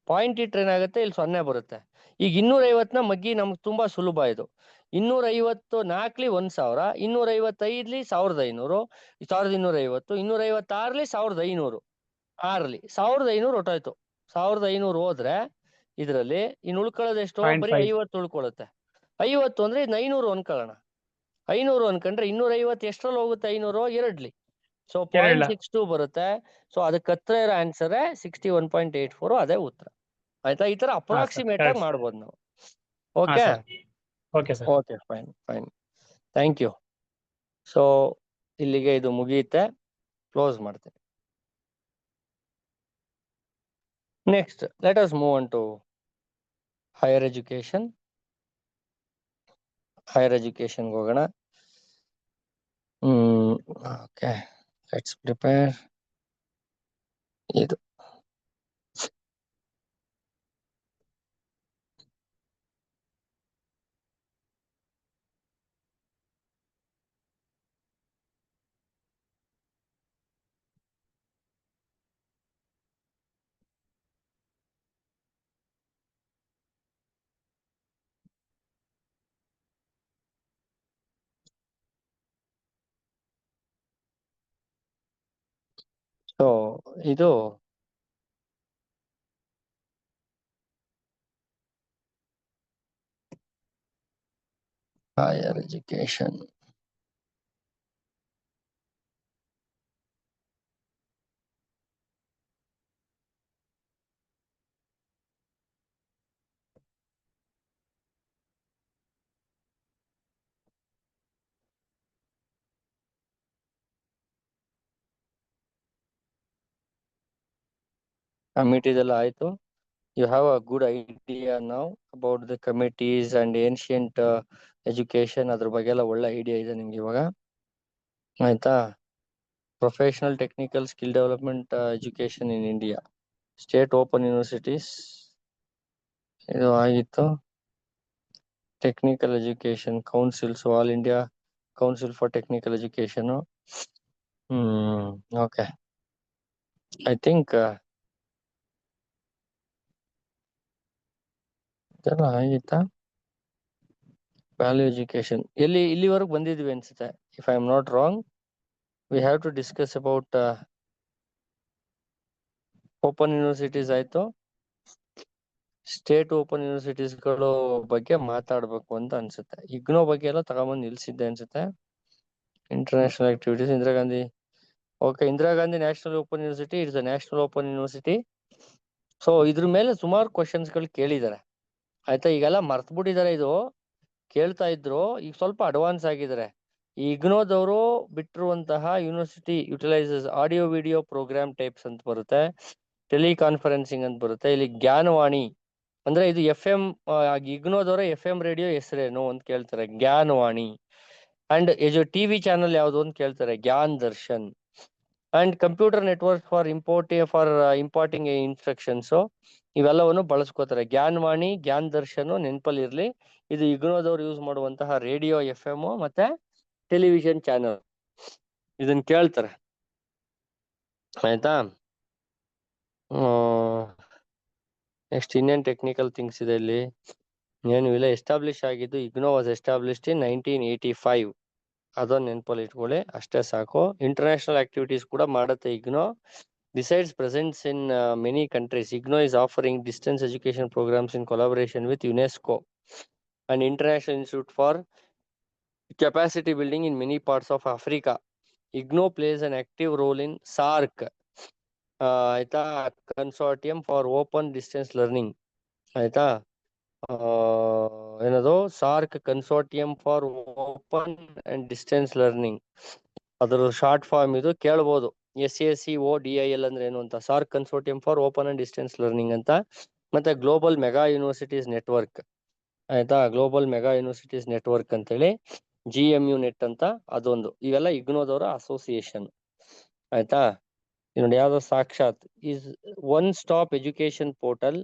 Speaker 1: ಪಾಯಿಂಟ್ ಇಟ್ರೆ ಏನಾಗುತ್ತೆ, ಇಲ್ಲಿ 0 ಬರುತ್ತೆ. ಈಗ 250ನ ಮಗ್ಗಿ ನಮ್ಗೆ ತುಂಬಾ ಸುಲಭ ಇದು. 254ಲಿ 1,000, 255ಲಿ 1,500, 1,250, 256ಲಿ 1,500. 6ಲಿ 1,500 ಹೊಟ್ಟೋಯ್ತು. 1,500 ಹೋದ್ರೆ ಇದರಲ್ಲಿ ಇನ್ನು ಉಳ್ಕೊಳ್ಳೋದು ಎಷ್ಟು? ಬರೀ 50 ಉಳ್ಕೊಳ್ಳುತ್ತೆ. 50 ಅಂದ್ರೆ ಇದನ್ನ 500 ಅನ್ಕೊಳ್ಳೋಣ. 500 ಅನ್ಕೊಂಡ್ರೆ 250 ಎಷ್ಟ್ರಲ್ಲಿ ಹೋಗುತ್ತೆ? 500 2ಲಿ. ಸೊ 0.62 ಬರುತ್ತೆ. ಸೊ ಅದಕ್ಕೆ ಹತ್ರ ಇರೋ ಆನ್ಸರ್ 61.84. ಅದೇ ಉತ್ತರ. ಆಯ್ತಾ? ಈ ತರ ಅಪ್ರಾಕ್ಸಿಮೇಟ್ ಆಗಿ ಮಾಡ್ಬೋದು ನಾವು. Okay okay fine fine, thank you. So ಇಲ್ಲಿಗೆ ಇದು ಮುಗಿಯುತ್ತೆ, ಕ್ಲೋಸ್ ಮಾಡ್ತೇನೆ. Next let us move on to higher education. Higher ಎಜುಕೇಶನ್ಗೆ ಹೋಗೋಣ. ಓಕೆ, ಲೆಟ್ಸ್ ಪ್ರಿಪೇರ್ ಇದು. ಸೊ ಇದು higher education. ಕಮಿಟಿದೆಲ್ಲ ಆಯ್ತು. You have a good idea now about the committees and ancient education. ಅದ್ರ ಬಗ್ಗೆ ಎಲ್ಲ ಒಳ್ಳೆ ಐಡಿಯಾ ಇದೆ ನಿಮ್ಗೆ ಇವಾಗ, ಆಯ್ತಾ? Professional technical skill development education in India. State open universities. ಇದು ಆಗಿತ್ತು. Technical education council. So All India Council for Technical Education. Okay. I think ಇದೆಲ್ಲ ಆಗಿತ್ತಾ? ವ್ಯಾಲ್ಯೂ ಎಜುಕೇಶನ್ ಇಲ್ಲಿವರೆಗೂ ಬಂದಿದ್ವಿ ಅನ್ಸುತ್ತೆ. If I am not wrong, we have to discuss about open universities ಆಯ್ತು. State open ಯೂನಿವರ್ಸಿಟೀಸ್ಗಳು ಬಗ್ಗೆ ಮಾತಾಡ್ಬೇಕು ಅಂತ ಅನ್ಸುತ್ತೆ. ಇಗ್ನೋ ಬಗ್ಗೆ ಎಲ್ಲ ತಗೊಂಬಂದು ನಿಲ್ಸಿದ್ದೆ ಅನ್ಸುತ್ತೆ. International activities, Indira Gandhi. Okay, Indira Gandhi national open university it's a national open university. So ಇದ್ರ ಮೇಲೆ ಸುಮಾರು ಕ್ವಶನ್ಸ್ಗಳು ಕೇಳಿದ್ದಾರೆ ಆಯ್ತಾ. ಈಗೆಲ್ಲ ಮರ್ತ್ಬಿಟ್ಟಿದ್ದಾರೆ, ಇದು ಕೇಳ್ತಾ ಇದ್ರು, ಈಗ ಸ್ವಲ್ಪ ಅಡ್ವಾನ್ಸ್ ಆಗಿದ್ದಾರೆ. ಈ ಇಗ್ನೋದವರು ಬಿಟ್ಟಿರುವಂತಹ university utilises audio video programme types ಅಂತ ಬರುತ್ತೆ, ಟೆಲಿಕಾನ್ಫರೆನ್ಸಿಂಗ್ ಅಂತ ಬರುತ್ತೆ. ಇಲ್ಲಿ ಜ್ಞಾನವಾಣಿ ಅಂದ್ರೆ ಇದು FM. ಇಗ್ನೋದವರ FM ರೇಡಿಯೋ ಹೆಸರೇನು ಅಂತ ಕೇಳ್ತಾರೆ, ಜ್ಞಾನವಾಣಿ. ಅಂಡ್ TV ಚಾನಲ್ ಯಾವುದು ಅಂತ ಕೇಳ್ತಾರೆ, Gyan Darshan. And computer network for imparting instructions, ಇವೆಲ್ಲವನ್ನು ಬಳಸ್ಕೋತಾರೆ. ಜ್ಞಾನವಾಣಿ, ಜ್ಞಾನ್ ದರ್ಶನ್ ನೆನಪಲ್ಲಿ ಇರ್ಲಿ. ಇದು ಇಗ್ನೋದವ್ರು ಯೂಸ್ ಮಾಡುವಂತಹ ರೇಡಿಯೋ FM ಮತ್ತೆ ಟೆಲಿವಿಷನ್ ಚಾನಲ್, ಇದನ್ನ ಕೇಳ್ತಾರೆ ಆಯ್ತಾ. ನೆಕ್ಸ್ಟ್ ಇನ್ನೇನ್ ಟೆಕ್ನಿಕಲ್ ಥಿಂಗ್ಸ್ ಇದೆ ಇಲ್ಲಿ, ಏನು ಇಲ್ಲ. ಎಸ್ಟಾಬ್ಲಿಷ್ ಆಗಿದ್ದು ಇಗ್ನೋ ವಾಸ್ ಎಸ್ಟಾಬ್ಲಿಷ್ಡ್ ಇನ್ 1985. ಅದೊಂದು ನೆನಪಲ್ಲಿ ಇಟ್ಕೊಳ್ಳಿ, ಅಷ್ಟೇ ಸಾಕು. ಇಂಟರ್ನ್ಯಾಷನಲ್ ಆಕ್ಟಿವಿಟೀಸ್ ಕೂಡ ಮಾಡುತ್ತೆ IGNOU. Besides presence in many countries, IGNO is offering distance education programs in collaboration with UNESCO and International Institute for Capacity Building in many parts of Africa. IGNO plays an active role in SARC, ಆಯ್ತಾ, Consortium for Open Distance Learning. ಆಯ್ತಾ, ಏನದು SARC Consortium for Open and Distance Learning, ಅದರ short form ಇದು. ಕೇಳ್ಬೋದು SACODIL ಅಂದ್ರೆ ಏನು ಅಂತ, SAARC consortium for open and distance learning ಅಂತ. ಮತ್ತೆ ಗ್ಲೋಬಲ್ ಮೆಗಾ ಯೂನಿವರ್ಸಿಟೀಸ್ ನೆಟ್ವರ್ಕ್, ಆಯ್ತಾ, ಗ್ಲೋಬಲ್ ಮೆಗಾ ಯೂನಿವರ್ಸಿಟೀಸ್ ನೆಟ್ವರ್ಕ್ ಅಂತೇಳಿ GMU ನೆಟ್ ಅಂತ ಅದೊಂದು. ಇವೆಲ್ಲ ಇಗ್ನೋದವರ ಅಸೋಸಿಯೇಷನ್ ಆಯ್ತಾ. ನೋಡಿ ಯಾವ್ದೋ ಸಾಕ್ಷಾತ್ is one stop education portal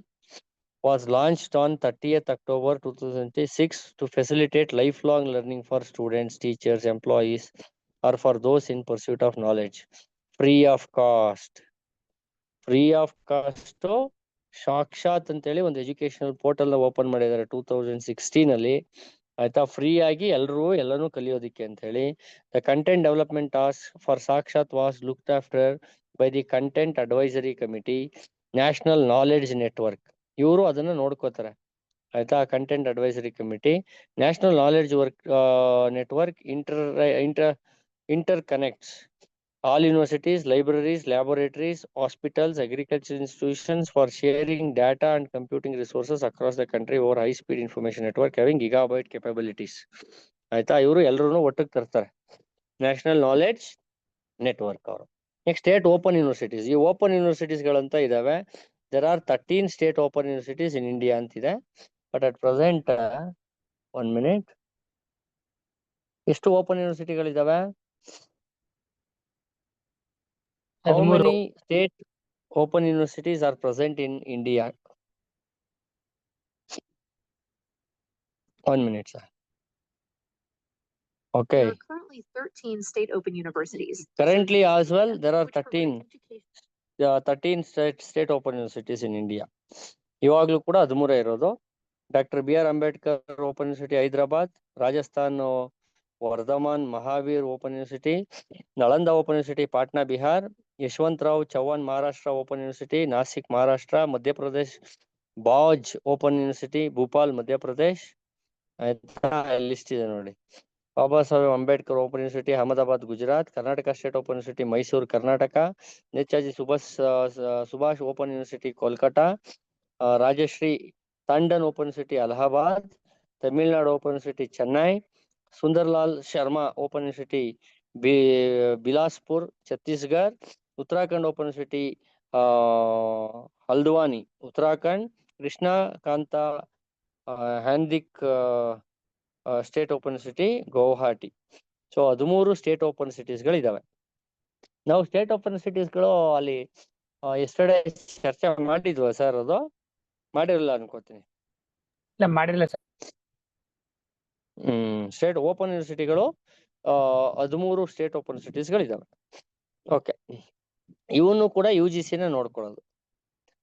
Speaker 1: was launched on 30th October 2006 to facilitate lifelong learning for students, teachers, employees, or for those in pursuit of knowledge. Free of cost. ಸಾಕ್ಷಾತ್ ಅಂತೇಳಿ ಒಂದು ಎಜುಕೇಶನಲ್ ಪೋರ್ಟಲ್ ನ open ಮಾಡಿದ್ದಾರೆ 2016 ಅಲ್ಲಿ ಆಯ್ತಾ. Free ಆಗಿ ಎಲ್ಲನೂ ಕಲಿಯೋದಿಕ್ಕೆ ಅಂತ ಹೇಳಿ. The content development task for Sakshat was looked after by the content advisory committee, national knowledge network. ಇವರು ಅದನ್ನ ನೋಡ್ಕೋತಾರೆ ಆಯ್ತಾ. Content advisory committee, national knowledge network interconnects all universities, libraries, laboratories, hospitals, agricultural institutions for sharing data and computing resources across the country over high-speed information network having gigabyte capabilities. ಆಯ್ತಾ, ಇವರು ಎಲ್ಲರೂ ಒಟ್ಟಿಗೆ ತರ್ತಾರೆ, national knowledge network ಅವರು. Next state open universities. ಈ open ಯೂನಿವರ್ಸಿಟೀಸ್ಗಳಂತ ಇದಾವೆ. there are 13 state open universities in India ಅಂತಿದೆ. But at present 1 minute, ಎಷ್ಟು open ಯೂನಿವರ್ಸಿಟಿಗಳಿದಾವೆ? How many state open universities are present in India? 1 minute, sir. Okay.
Speaker 3: There are currently 13 state open universities.
Speaker 1: Currently as well, there are 13 state open universities in India. ಇವಾಗ್ಲೂ ಕೂಡ 13 ಇರೋದು. Doctor BR Ambedkar open university Hyderabad, Rajasthan Vardhaman Mahaveer open university, Nalanda open university Patna Bihar, Yashwantrao Chavan Maharashtra open university Nashik Maharashtra, Madhya Pradesh Bhoj open university Bhopal Madhya Pradesh. ಆಯ್ತಾ, list ಇದೆ ನೋಡಿ. Baba Saheb Ambedkar open university Ahmedabad Gujarat, Karnataka state open university Mysuru Karnataka, Netaji Subhash open university Kolkata, Rajarshi Tandon open university Allahabad, Tamil Nadu open university Chennai, Sundarlal Sharma open university Bilaspur Chhattisgarh, Uttarakhand open university Haldwani Uttarakhand, Krishna Kanta Handique state open university Gauhati. So 13 state open ಸಿಟೀಸ್ಗಳಿದಾವೆ ನಾವು state open ಗಳು ಅಲ್ಲಿ yesterday ಚರ್ಚೆ ಮಾಡಿದ್ವಾ sir? ಅದು ಮಾಡಿರಲಿಲ್ಲ ಅನ್ಕೋತೀನಿ.
Speaker 2: ಇಲ್ಲ ಮಾಡಿರಲಿಲ್ಲ ಸರ್.
Speaker 1: ಸ್ಟೇಟ್ ಓಪನ್ ಯೂನಿವರ್ಸಿಟಿಗಳು 13 ಸ್ಟೇಟ್ ಓಪನ್ ಯೂನಿವರ್ಸಿಟೀಸ್ಗಳಿದ್ದಾವೆ. ಓಕೆ, ಇವನು ಕೂಡ UGCನ ನೋಡ್ಕೊಳ್ಳೋದು.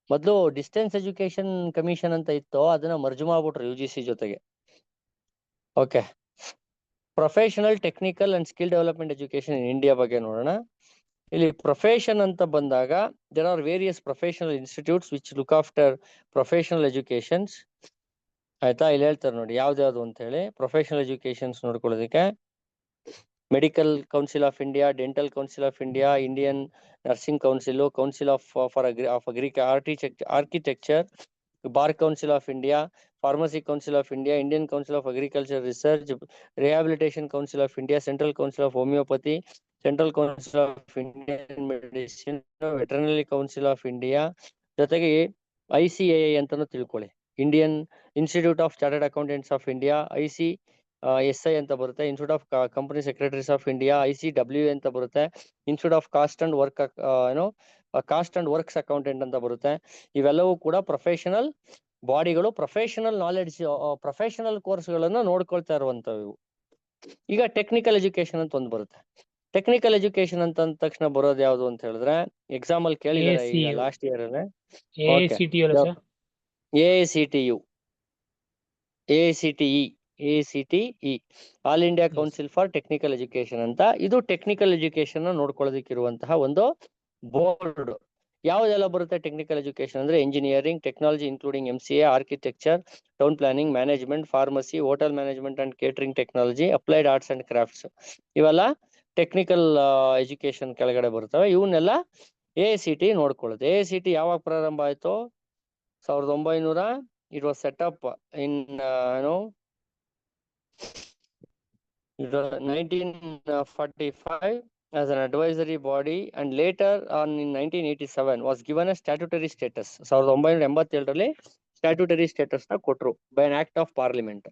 Speaker 1: ಮೊದಲು ಡಿಸ್ಟೆನ್ಸ್ ಎಜುಕೇಶನ್ ಕಮಿಷನ್ ಅಂತ ಇತ್ತು, ಅದನ್ನ ಮರ್ಜ್ ಮಾಡ್ಬಿಟ್ರು UGC ಜೊತೆಗೆ. Okay, professional technical and skill development education in India ಬಗ್ಗೆ ನೋಡೋಣ. ಇಲ್ಲಿ ಪ್ರೊಫೆಷನ್ ಅಂತ ಬಂದಾಗ there are various professional institutes which look after professional educations. ಆಯ್ತಾ, ಇಲ್ಲಿ ಹೇಳ್ತಾರೆ ನೋಡಿ ಯಾವ್ದ್ಯಾವ್ದು ಅಂತ ಹೇಳಿ. ಪ್ರೊಫೆಷನಲ್ ಎಜುಕೇಶನ್ಸ್ ನೋಡ್ಕೊಳ್ಳೋದಕ್ಕೆ medical council of India, dental council of India, Indian nursing council, council of architecture, bar council of India, pharmacy council of India, Indian council of agriculture research, rehabilitation council of India, central council of homeopathy, central council of Indian medicine, veterinary council of India, ಜೊತೆಗೆ ICAI ಅಂತಾನು ತಿಳ್ಕೊಳ್ಳಿ, Indian institute of chartered accountants of India, ICSI ಅಂತ ಬರುತ್ತೆ, institute of company secretaries of India, ICWA ಅಂತ ಬರುತ್ತೆ, institute of cost and works accountant ಅಂತ ಬರುತ್ತೆ. ಇವೆಲ್ಲವೂ ಕೂಡ ಪ್ರೊಫೆಷನಲ್ ಬಾಡಿಗಳು, ಪ್ರೊಫೆಷನಲ್ ನಾಲೆಡ್ಜ್, ಪ್ರೊಫೆಷನಲ್ ಕೋರ್ಸ್ಗಳನ್ನ ನೋಡ್ಕೊಳ್ತಾ ಇರುವಂತವು. ಈಗ ಟೆಕ್ನಿಕಲ್ ಎಜುಕೇಶನ್ ಅಂತ ಒಂದು ಬರುತ್ತೆ. ಟೆಕ್ನಿಕಲ್ ಎಜುಕೇಶನ್ ಅಂತ ಅಂದ ತಕ್ಷಣ ಬರೋದು ಯಾವ್ದು ಅಂತ ಹೇಳಿದ್ರೆ, ಎಕ್ಸಾಂಪಲ್ ಕೇಳಿದಾರೆ ಈಗ
Speaker 2: ACU.
Speaker 1: ಲಾಸ್ಟ್ ಇಯರ್ ಅಲ್ಲೇ.
Speaker 2: AICTU ಅಲ್ಲ ಸರ್?
Speaker 1: AICTE, all India council for technical education ಅಂತ. ಇದು ಟೆಕ್ನಿಕಲ್ ಎಜುಕೇಶನ್ ನೋಡ್ಕೊಳ್ಳೋದಕ್ಕಿರುವಂತಹ ಒಂದು ಬೋರ್ಡ್. ಯಾವ್ದೆಲ್ಲ ಬರುತ್ತೆ ಟೆಕ್ನಿಕಲ್ ಎಜುಕೇಶನ್ ಅಂದ್ರೆ? Engineering, technology including MCA, architecture, town planning, management, pharmacy, hotel management and catering technology, applied arts and crafts, ಇವೆಲ್ಲ ಟೆಕ್ನಿಕಲ್ ಎಜುಕೇಶನ್ ಕೆಳಗಡೆ ಬರ್ತವೆ. ಇವನ್ನೆಲ್ಲ AICTE ನೋಡ್ಕೊಳ್ಳೋದು. AICTE ಯಾವಾಗ ಪ್ರಾರಂಭ ಆಯ್ತು? 1900. It was set up in 1945 as an advisory body, and later on in 1987 was given a statutory status. 1987ರಲ್ಲಿ statutory status ನ ಕೊಟ್ರು by an act of parliament.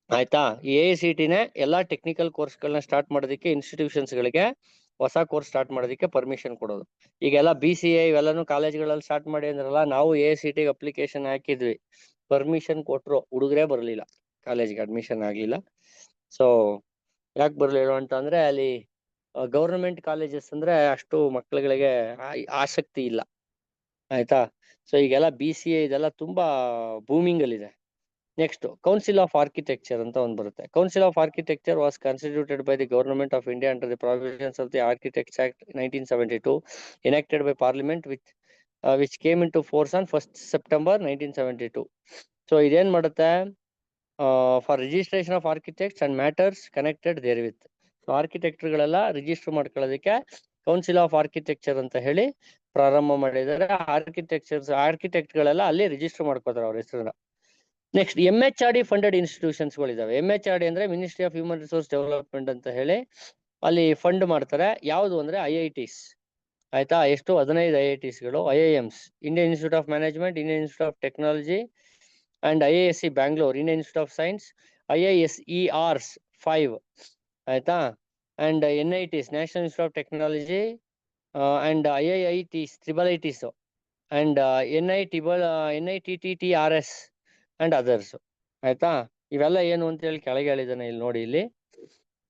Speaker 1: ಆಯ್ತಾ, ಈ AICTE ಎಲ್ಲಾ ಟೆಕ್ನಿಕಲ್ ಕೋರ್ಸ್ಗಳನ್ನ ಸ್ಟಾರ್ಟ್ ಮಾಡೋದಕ್ಕೆ, ಇನ್ಸ್ಟಿಟ್ಯೂಷನ್ಸ್ ಗಳಿಗೆ ಹೊಸ ಕೋರ್ಸ್ ಸ್ಟಾರ್ಟ್ ಮಾಡೋದಕ್ಕೆ ಪರ್ಮಿಷನ್ ಕೊಡೋದು. ಈಗೆಲ್ಲ BCA ಇವೆಲ್ಲಾನು ಕಾಲೇಜ್ಗಳಲ್ಲಿ ಸ್ಟಾರ್ಟ್ ಮಾಡಿ ಅಂದ್ರಲ್ಲ, ನಾವು AICTE ಅಪ್ಲಿಕೇಶನ್ ಹಾಕಿದ್ವಿ, ಪರ್ಮಿಷನ್ ಕೊಟ್ರು, ಹುಡುಗರೇ ಬರ್ಲಿಲ್ಲ, ಕಾಲೇಜ್ಗೆ ಅಡ್ಮಿಷನ್ ಆಗ್ಲಿಲ್ಲ. ಸೊ ಯಾಕೆ ಬರ್ಲಿಲ್ಲ ಅಂತ ಅಂದ್ರೆ, ಅಲ್ಲಿ ಗವರ್ನಮೆಂಟ್ ಕಾಲೇಜಸ್ ಅಂದ್ರೆ ಅಷ್ಟು ಮಕ್ಕಳುಗಳಿಗೆ ಆಸಕ್ತಿ ಇಲ್ಲ. ಆಯ್ತಾ, ಸೊ ಈಗೆಲ್ಲ BCA ಇದೆಲ್ಲ ತುಂಬಾ ಬೂಮಿಂಗ್ ಅಲ್ಲಿ ಇದೆ. ನೆಕ್ಸ್ಟ್, ಕೌನ್ಸಿಲ್ ಆಫ್ ಆರ್ಕಿಟೆಕ್ಚರ್ ಅಂತ ಒಂದು ಬರುತ್ತೆ. Council of architecture was constituted by the government of India under the provisions of the architects act 1972, enacted by parliament, which came into force on 1st September 1972. So ಇದೇನ್ ಮಾಡುತ್ತೆ? For registration of architects and matters connected therewith. So ಆರ್ಕಿಟೆಕ್ಟ್ಗಳೆಲ್ಲ register ಮಾಡ್ಕೊಳ್ಳೋದಕ್ಕೆ council of architecture ಅಂತ ಹೇಳಿ ಪ್ರಾರಂಭ ಮಾಡಿದ್ದಾರೆ. ಆರ್ಕಿಟೆಕ್ಟ್ಗಳೆಲ್ಲ ಅಲ್ಲಿ register ಮಾಡ್ಕೋತಾರೆ ಅವ್ರ ಹೆಸರನ್ನ. ನೆಕ್ಸ್ಟ್, MHRD ಫಂಡೆಡ್ ಇನ್ಸ್ಟಿಟ್ಯೂಷನ್ಸ್ಗಳಿದಾವೆ. MHRD ಅಂದ್ರೆ ministry of human resource development ಅಂತ ಹೇಳಿ ಅಲ್ಲಿ ಫಂಡ್ ಮಾಡ್ತಾರೆ. ಯಾವುದು ಅಂದ್ರೆ IITs. ಆಯ್ತಾ, ಎಷ್ಟು? 15 IITsಗಳು, IIMs, Indian institute of management, Indian institute of technology and IISc Bangalore, Indian institute of science, IISERs 5, ಆಯ್ತಾ, and NITs, national institute of technology, and IIITs, IIITs, and NITTTRS and others. ಆಯ್ತಾ, ಇವೆಲ್ಲ ಏನು ಅಂತ ಹೇಳಿ ಕೆಳಗೆ ಹೇಳಿದಾನೆ, ಇಲ್ಲಿ ನೋಡಿ, ಇಲ್ಲಿ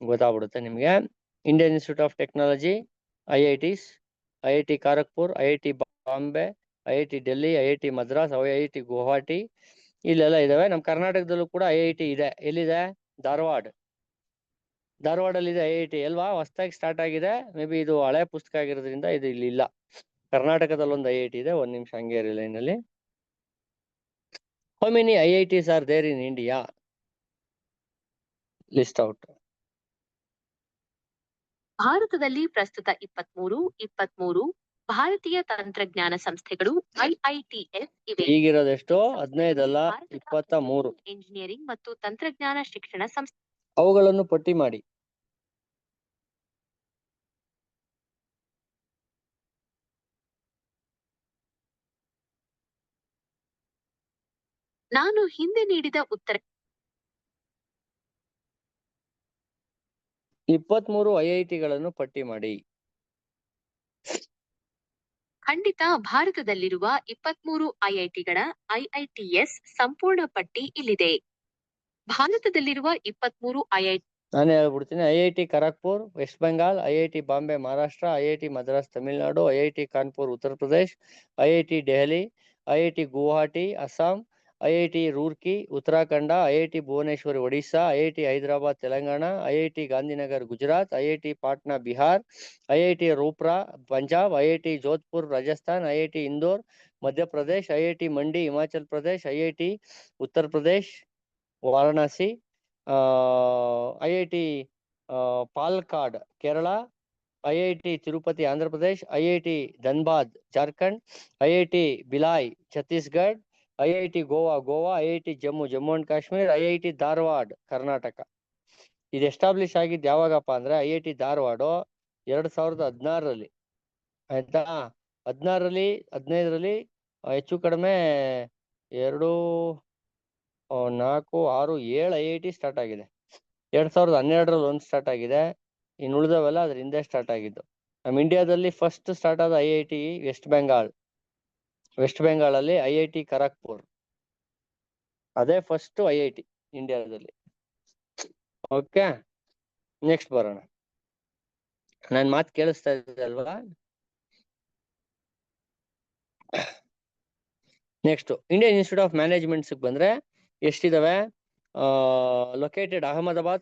Speaker 1: ಗೊತ್ತಾಗ್ಬಿಡುತ್ತೆ ನಿಮ್ಗೆ. Indian institute of technology, IITs, IIT Kharagpur, IIT Bombay, IIT Delhi, IIT Madras, IIT Guwahati, ಇಲ್ಲೆಲ್ಲ ಇದಾವೆ. ನಮ್ಮ ಕರ್ನಾಟಕದಲ್ಲೂ ಕೂಡ IIT ಇದೆ. ಎಲ್ಲಿದೆ? ಧಾರವಾಡಲ್ಲಿ ಇದೆ IIT ಅಲ್ವಾ? ಹೊಸದಾಗಿ ಸ್ಟಾರ್ಟ್ ಆಗಿದೆ. ಮೇ ಬಿ ಇದು ಹಳೆ ಪುಸ್ತಕ ಆಗಿರೋದ್ರಿಂದ ಇದು ಇಲ್ಲಿ ಇಲ್ಲ. ಕರ್ನಾಟಕದಲ್ಲಿ ಒಂದು IIT ಇದೆ. ಒಂದ್ ನಿಮಿಷ ಹಂಗೆ ಇರಿ ಲೈನ್ ಅಲ್ಲಿ. How many IITs are there in India? List out.
Speaker 3: ಭಾರತದಲ್ಲಿ ಪ್ರಸ್ತುತ 23 ಭಾರತೀಯ ತಂತ್ರಜ್ಞಾನ ಸಂಸ್ಥೆಗಳು IITs ಇವೆ.
Speaker 1: ಈಗಿರೋದೆಷ್ಟು? 15 ಅಲ್ಲ, 23.
Speaker 3: ಇಂಜಿನಿಯರಿಂಗ್ ಮತ್ತು ತಂತ್ರಜ್ಞಾನ ಶಿಕ್ಷಣ ಸಂಸ್ಥೆ.
Speaker 1: ಅವುಗಳನ್ನು ಪಟ್ಟಿ ಮಾಡಿ.
Speaker 3: ನಾನು ಹಿಂದೆ ನೀಡಿದ ಉತ್ತರ
Speaker 1: 23 IITಗಳನ್ನು ಪಟ್ಟಿ ಮಾಡಿ.
Speaker 3: ಖಂಡಿತ ಭಾರತದಲ್ಲಿರುವ 23 ಐಐಟಿಗಳ ಐಐಟಿಎಸ್ ಸಂಪೂರ್ಣ ಪಟ್ಟಿ ಇಲ್ಲಿದೆ. ಭಾರತದಲ್ಲಿರುವ 23 ಐಐಟಿ
Speaker 1: ನಾನೇ ಹೇಳ್ಬಿಡ್ತೀನಿ. IIT Kharagpur West Bengal, IIT Bombay Maharashtra, IIT Madras Tamil Nadu, IIT Kanpur Uttar Pradesh, IIT Delhi, IIT Guwahati Assam, IIT Roorkee Uttarakhand, IIT Bhuvaneshwari Odisha, IIT Hyderabad Telangana, IIT Gandhinagar Gujarat, IIT Patna Bihar, IIT Ropar Punjab, IIT Jodhpur Rajasthan, IIT Indore Madhya Pradesh, IIT Mandi Himachal Pradesh, IIT Uttar Pradesh Varanasi, IIT Palakkad Kerala, IIT Tirupati Andhra Pradesh, IIT Dhanbad Jharkhand, IIT Bhilai Chhattisgarh, IIT Goa, IIT Jammu and Kashmir, IIT Dharwad Karnataka. ಇದು ಎಸ್ಟಾಬ್ಲಿಷ್ ಆಗಿದ್ದು ಯಾವಾಗಪ್ಪ ಅಂದ್ರೆ ಐಐಟಿ ಧಾರವಾಡ 2016ರಲ್ಲಿ, ಆಯ್ತಾ. 16ರಲ್ಲಿ 15ರಲ್ಲಿ ಹೆಚ್ಚು ಕಡಿಮೆ 2 4 6 7 ಐಐಟಿ ಸ್ಟಾರ್ಟ್ ಆಗಿದೆ. 2012ರಲ್ಲಿ ಒಂದು ಸ್ಟಾರ್ಟ್ ಆಗಿದೆ, ಇನ್ನು ಉಳಿದವೆಲ್ಲ ಅದ್ರ ಹಿಂದೆ ಸ್ಟಾರ್ಟ್ ಆಗಿದ್ದು. ನಮ್ಮ ಇಂಡಿಯಾದಲ್ಲಿ ಫಸ್ಟ್ ಸ್ಟಾರ್ಟ್ ಆದ ಐಐಟಿ ವೆಸ್ಟ್ ಬೆಂಗಾಳಲ್ಲಿ ಐಐಟಿ ಖರಗ್ಪುರ್, ಅದೇ ಫಸ್ಟ್ ಐಐಟಿ ಇಂಡಿಯಾದಲ್ಲಿ. ಓಕೆ, ನೆಕ್ಸ್ಟ್ ಬರೋಣ. ನನ್ನ ಮಾತು ಕೇಳಿಸ್ತಾ ಇದೆ ಅಲ್ವಾ? Next Indian institute of managements ಬಂದ್ರೆ ಎಷ್ಟಿದಾವೆ? ಲೊಕೇಟೆಡ್ ಅಹಮದಾಬಾದ್,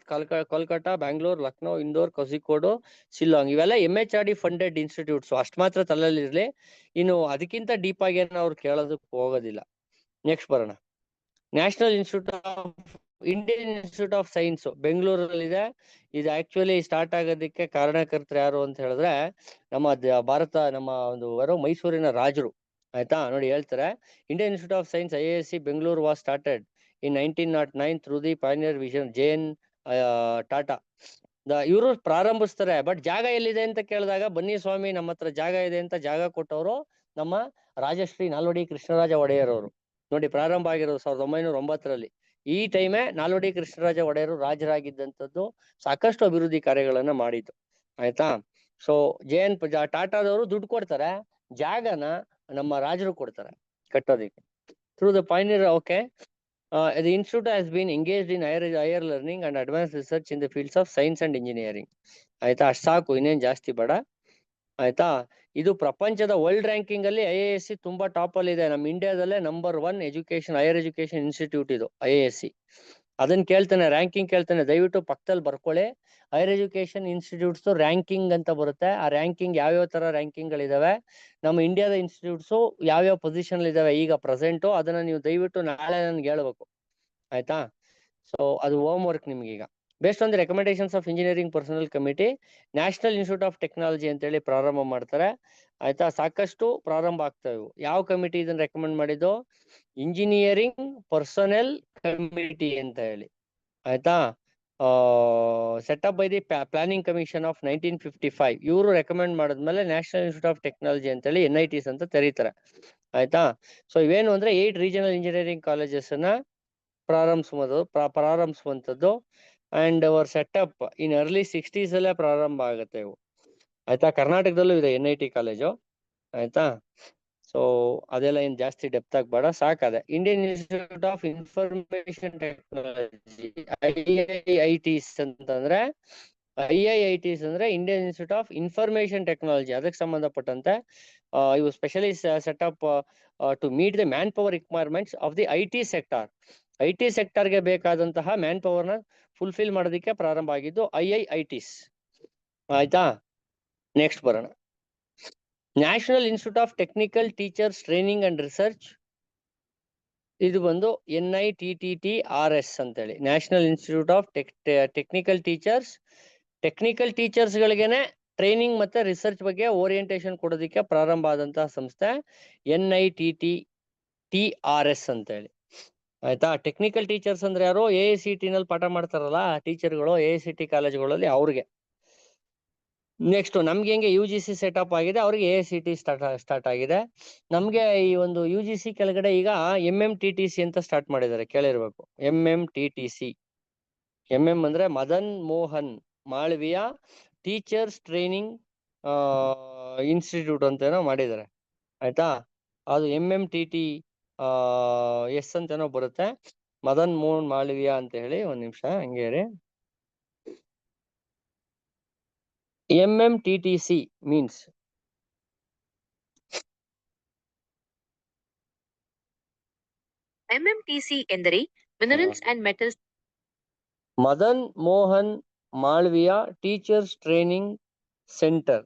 Speaker 1: ಕೋಲ್ಕತ್ತಾ, ಬ್ಯಾಂಗ್ಳೂರ್, ಲಕ್ನೋ, ಇಂದೋರ್, ಕೋಝಿಕೋಡು, ಶಿಲ್ಲಾಂಗ್. ಇವೆಲ್ಲ MHRD ಫಂಡೆಡ್ ಇನ್ಸ್ಟಿಟ್ಯೂಟ್ಸ್. ಅಷ್ಟು ಮಾತ್ರ ತಲೆಯಲ್ಲಿರ್ಲಿ. ಇನ್ನು ಅದಕ್ಕಿಂತ ಡೀಪ್ ಆಗಿ ಅವ್ರು ಕೇಳೋದಕ್ಕೆ ಹೋಗೋದಿಲ್ಲ. ನೆಕ್ಸ್ಟ್ ಬರೋಣ. National institute of Indian institute of science ಬೆಂಗಳೂರಲ್ಲಿದೆ. ಇದು ಆಕ್ಚುಲಿ ಸ್ಟಾರ್ಟ್ ಆಗೋದಕ್ಕೆ ಕಾರಣಕರ್ತರು ಯಾರು ಅಂತ ಹೇಳಿದ್ರೆ ನಮ್ಮ ಒಂದು ಮೈಸೂರಿನ ರಾಜರು, ಆಯ್ತಾ. ನೋಡಿ ಹೇಳ್ತಾರೆ, Indian institute of science IISc Bengaluru was started in 1909 through the pioneer vision JN Tata. ಇವರು ಪ್ರಾರಂಭಿಸ್ತಾರೆ. ಬಟ್ ಜಾಗ ಎಲ್ಲಿದೆ ಅಂತ ಕೇಳಿದಾಗ, ಬನ್ನಿ ಸ್ವಾಮಿ ನಮ್ಮ ಹತ್ರ ಜಾಗ ಇದೆ ಅಂತ ಜಾಗ ಕೊಟ್ಟವರು ನಮ್ಮ ರಾಜಶ್ರೀ ನಾಲ್ವಡಿ ಕೃಷ್ಣರಾಜ ಒಡೆಯರ್ ಅವರು. ನೋಡಿ, ಪ್ರಾರಂಭ ಆಗಿರೋದು 1909ರಲ್ಲಿ. ಈ ಟೈಮೇ ನಾಲ್ವಡಿ ಕೃಷ್ಣರಾಜ ಒಡೆಯರು ರಾಜರಾಗಿದ್ದಂಥದ್ದು. ಸಾಕಷ್ಟು ಅಭಿವೃದ್ಧಿ ಕಾರ್ಯಗಳನ್ನ ಮಾಡಿದ್ದು, ಆಯ್ತಾ. ಸೊ JN ಟಾಟಾದವರು ದುಡ್ಡು ಕೊಡ್ತಾರೆ, ಜಾಗನ ನಮ್ಮ ರಾಜರು ಕೊಡ್ತಾರೆ ಕಟ್ಟೋದಿಕ್ಕೆ through the pioneer. Okay, the institute has been engaged in higher learning and advanced research in the fields of science and engineering. ಆಯ್ತಾ, ಅಷ್ಟು ಸಾಕು, ಇನ್ನೇನ್ ಜಾಸ್ತಿ ಬೇಡ, ಆಯ್ತಾ. ಇದು ಪ್ರಪಂಚದ ವರ್ಲ್ಡ್ ರ್ಯಾಂಕಿಂಗ್ ಅಲ್ಲಿ IISc ತುಂಬಾ ಟಾಪ್ ಅಲ್ಲಿ ಇದೆ. ನಮ್ಮ ಇಂಡಿಯಾದಲ್ಲೇ ನಂಬರ್ 1 ಹೈಯರ್ ಎಜುಕೇಶನ್ ಇನ್ಸ್ಟಿಟ್ಯೂಟ್ ಇದು IISc. ಅದನ್ನ ಕೇಳ್ತಾನೆ, ರ್ಯಾಂಕಿಂಗ್ ಕೇಳ್ತಾನೆ, ದಯವಿಟ್ಟು ಪಕ್ಕದಲ್ಲಿ ಬರ್ಕೊಳ್ಳಿ. ಹೈಯರ್ ಎಜುಕೇಶನ್ ಇನ್ಸ್ಟಿಟ್ಯೂಟ್ಸ್ ರ್ಯಾಂಕಿಂಗ್ ಅಂತ ಬರುತ್ತೆ. ಆ ರ್ಯಾಂಕಿಂಗ್ ಯಾವ್ಯಾವ ತರ ರ್ಯಾಂಕಿಂಗ್ ಗಳಿದಾವೆ, ನಮ್ಮ ಇಂಡಿಯಾದ ಇನ್ಸ್ಟಿಟ್ಯೂಟ್ಸ್ ಯಾವ್ಯಾವ ಪೊಸಿಷನ್ ಇದಾವೆ ಈಗ ಪ್ರೆಸೆಂಟು, ಅದನ್ನ ನೀವು ದಯವಿಟ್ಟು ನಾಳೆ ನನ್ಗೆ ಹೇಳ್ಬೇಕು, ಆಯ್ತಾ. ಸೊ ಅದು ಹೋಮ್ ವರ್ಕ್ ನಿಮ್ಗೀಗ. Based on the recommendations of engineering personnel committee, national institute of technology ಅಂತೇಳಿ ಪ್ರಾರಂಭ ಮಾಡ್ತಾರೆ, ಆಯ್ತಾ. ಸಾಕಷ್ಟು ಪ್ರಾರಂಭ ಆಗ್ತವೆ. ಯಾವ ಕಮಿಟಿ ಇದನ್ನ ರೆಕಮೆಂಡ್ ಮಾಡಿದ್ದು? ಇಂಜಿನಿಯರಿಂಗ್ ಪರ್ಸನಲ್ ಕಮಿಟಿ ಅಂತ ಹೇಳಿ, ಆಯ್ತಾ. Set up by the planning commission of 1955. ಇವರು ರೆಕಮೆಂಡ್ ಮಾಡಿದ್ಮೇಲೆ ನ್ಯಾಷನಲ್ ಇನ್ಸ್ಟಿಟ್ಯೂಟ್ ಆಫ್ ಟೆಕ್ನಾಲಜಿ ಅಂತೇಳಿ NITs ಅಂತ ತೆರೀತಾರೆ, ಆಯ್ತಾ. ಸೊ ಇವೇನು ಅಂದ್ರೆ 8 ರೀಜನಲ್ ಇಂಜಿನಿಯರಿಂಗ್ ಕಾಲೇಜಸ್ ಅನ್ನ ಪ್ರಾರಂಭಿಸುವಂಥದ್ದು. ಅಂಡ್ ಅವರ್ ಸೆಟಪ್ ಇನ್ ಅರ್ಲಿ 60s ಅಲ್ಲೇ ಪ್ರಾರಂಭ ಆಗುತ್ತೆ ಇವು, ಆಯ್ತಾ. ಕರ್ನಾಟಕದಲ್ಲೂ ಇದೆ NIT ಕಾಲೇಜು, ಆಯ್ತಾ. ಸೊ ಅದೆಲ್ಲ ಏನ್ ಜಾಸ್ತಿ ಡೆಪ್ತ್ ಆಗಬೇಡ, ಸಾಕದೆ. Indian institute of information technology IIITs ಅಂತಂದ್ರೆ, IIITs ಅಂದ್ರೆ Indian institute of information technology. ಅದಕ್ಕೆ ಸಂಬಂಧಪಟ್ಟಂತೆ ಇವು specially set up to meet the manpower requirements of the IT sector. IT ಸೆಕ್ಟಾರ್ಗೆ ಬೇಕಾದಂತಹ ಮ್ಯಾನ್ ಪವರ್ ನ ಫುಲ್ಫಿಲ್ ಮಾಡೋದಕ್ಕೆ ಪ್ರಾರಂಭ ಆಗಿದ್ದು IIITs, ಆಯ್ತಾ. ನೆಕ್ಸ್ಟ್ ಬರೋಣ. National institute of technical teachers training and research. ಇದು ಬಂದು NITTTRS ಅಂತೇಳಿ, national institute of technical teachers ಗಳಿಗೆನೆ ಟ್ರೈನಿಂಗ್ ಮತ್ತೆ ರಿಸರ್ಚ್ ಬಗ್ಗೆ ಓರಿಯಂಟೇಶನ್ ಕೊಡೋದಕ್ಕೆ ಪ್ರಾರಂಭ ಆದಂತಹ ಸಂಸ್ಥೆ NITTTRS ಅಂತೇಳಿ, ಆಯ್ತಾ. ಟೆಕ್ನಿಕಲ್ ಟೀಚರ್ಸ್ ಅಂದ್ರೆ ಯಾರು? AICT ನಲ್ಲಿ ಪಾಠ ಮಾಡ್ತಾರಲ್ಲ ಟೀಚರ್ಗಳು, AICT ಕಾಲೇಜುಗಳಲ್ಲಿ ಅವ್ರಿಗೆ. ನೆಕ್ಸ್ಟ್ ನಮ್ಗೆ ಹೆಂಗೆ UGC ಸೆಟಪ್ ಆಗಿದೆ, ಅವ್ರಿಗೆ AICT ಸ್ಟಾರ್ಟ್ ಆಗಿದೆ. ನಮ್ಗೆ ಈ ಒಂದು UGC ಕೆಳಗಡೆ ಈಗ MMTTC ಅಂತ ಸ್ಟಾರ್ಟ್ ಮಾಡಿದ್ದಾರೆ, ಕೇಳಿರ್ಬೇಕು. MMTTC, MM ಅಂದ್ರೆ Madan Mohan Malaviya teachers training institute ಅಂತ ಏನೋ ಮಾಡಿದ್ದಾರೆ, ಆಯ್ತಾ. ಅದು MMTT ಅಂತನೋ ಬರುತ್ತೆ, ಮದನ್ ಮೋಹನ್ ಮಾಳವಿಯಾ ಅಂತ ಹೇಳಿ. ಒಂದ್ ನಿಮಿಷ ಹಂಗೆ ರೀ. MMTTC ಮೀನ್ಸ್
Speaker 3: MMTC ಎಂದರೆ minerals and metals.
Speaker 1: Madan Mohan Malaviya teachers training centre.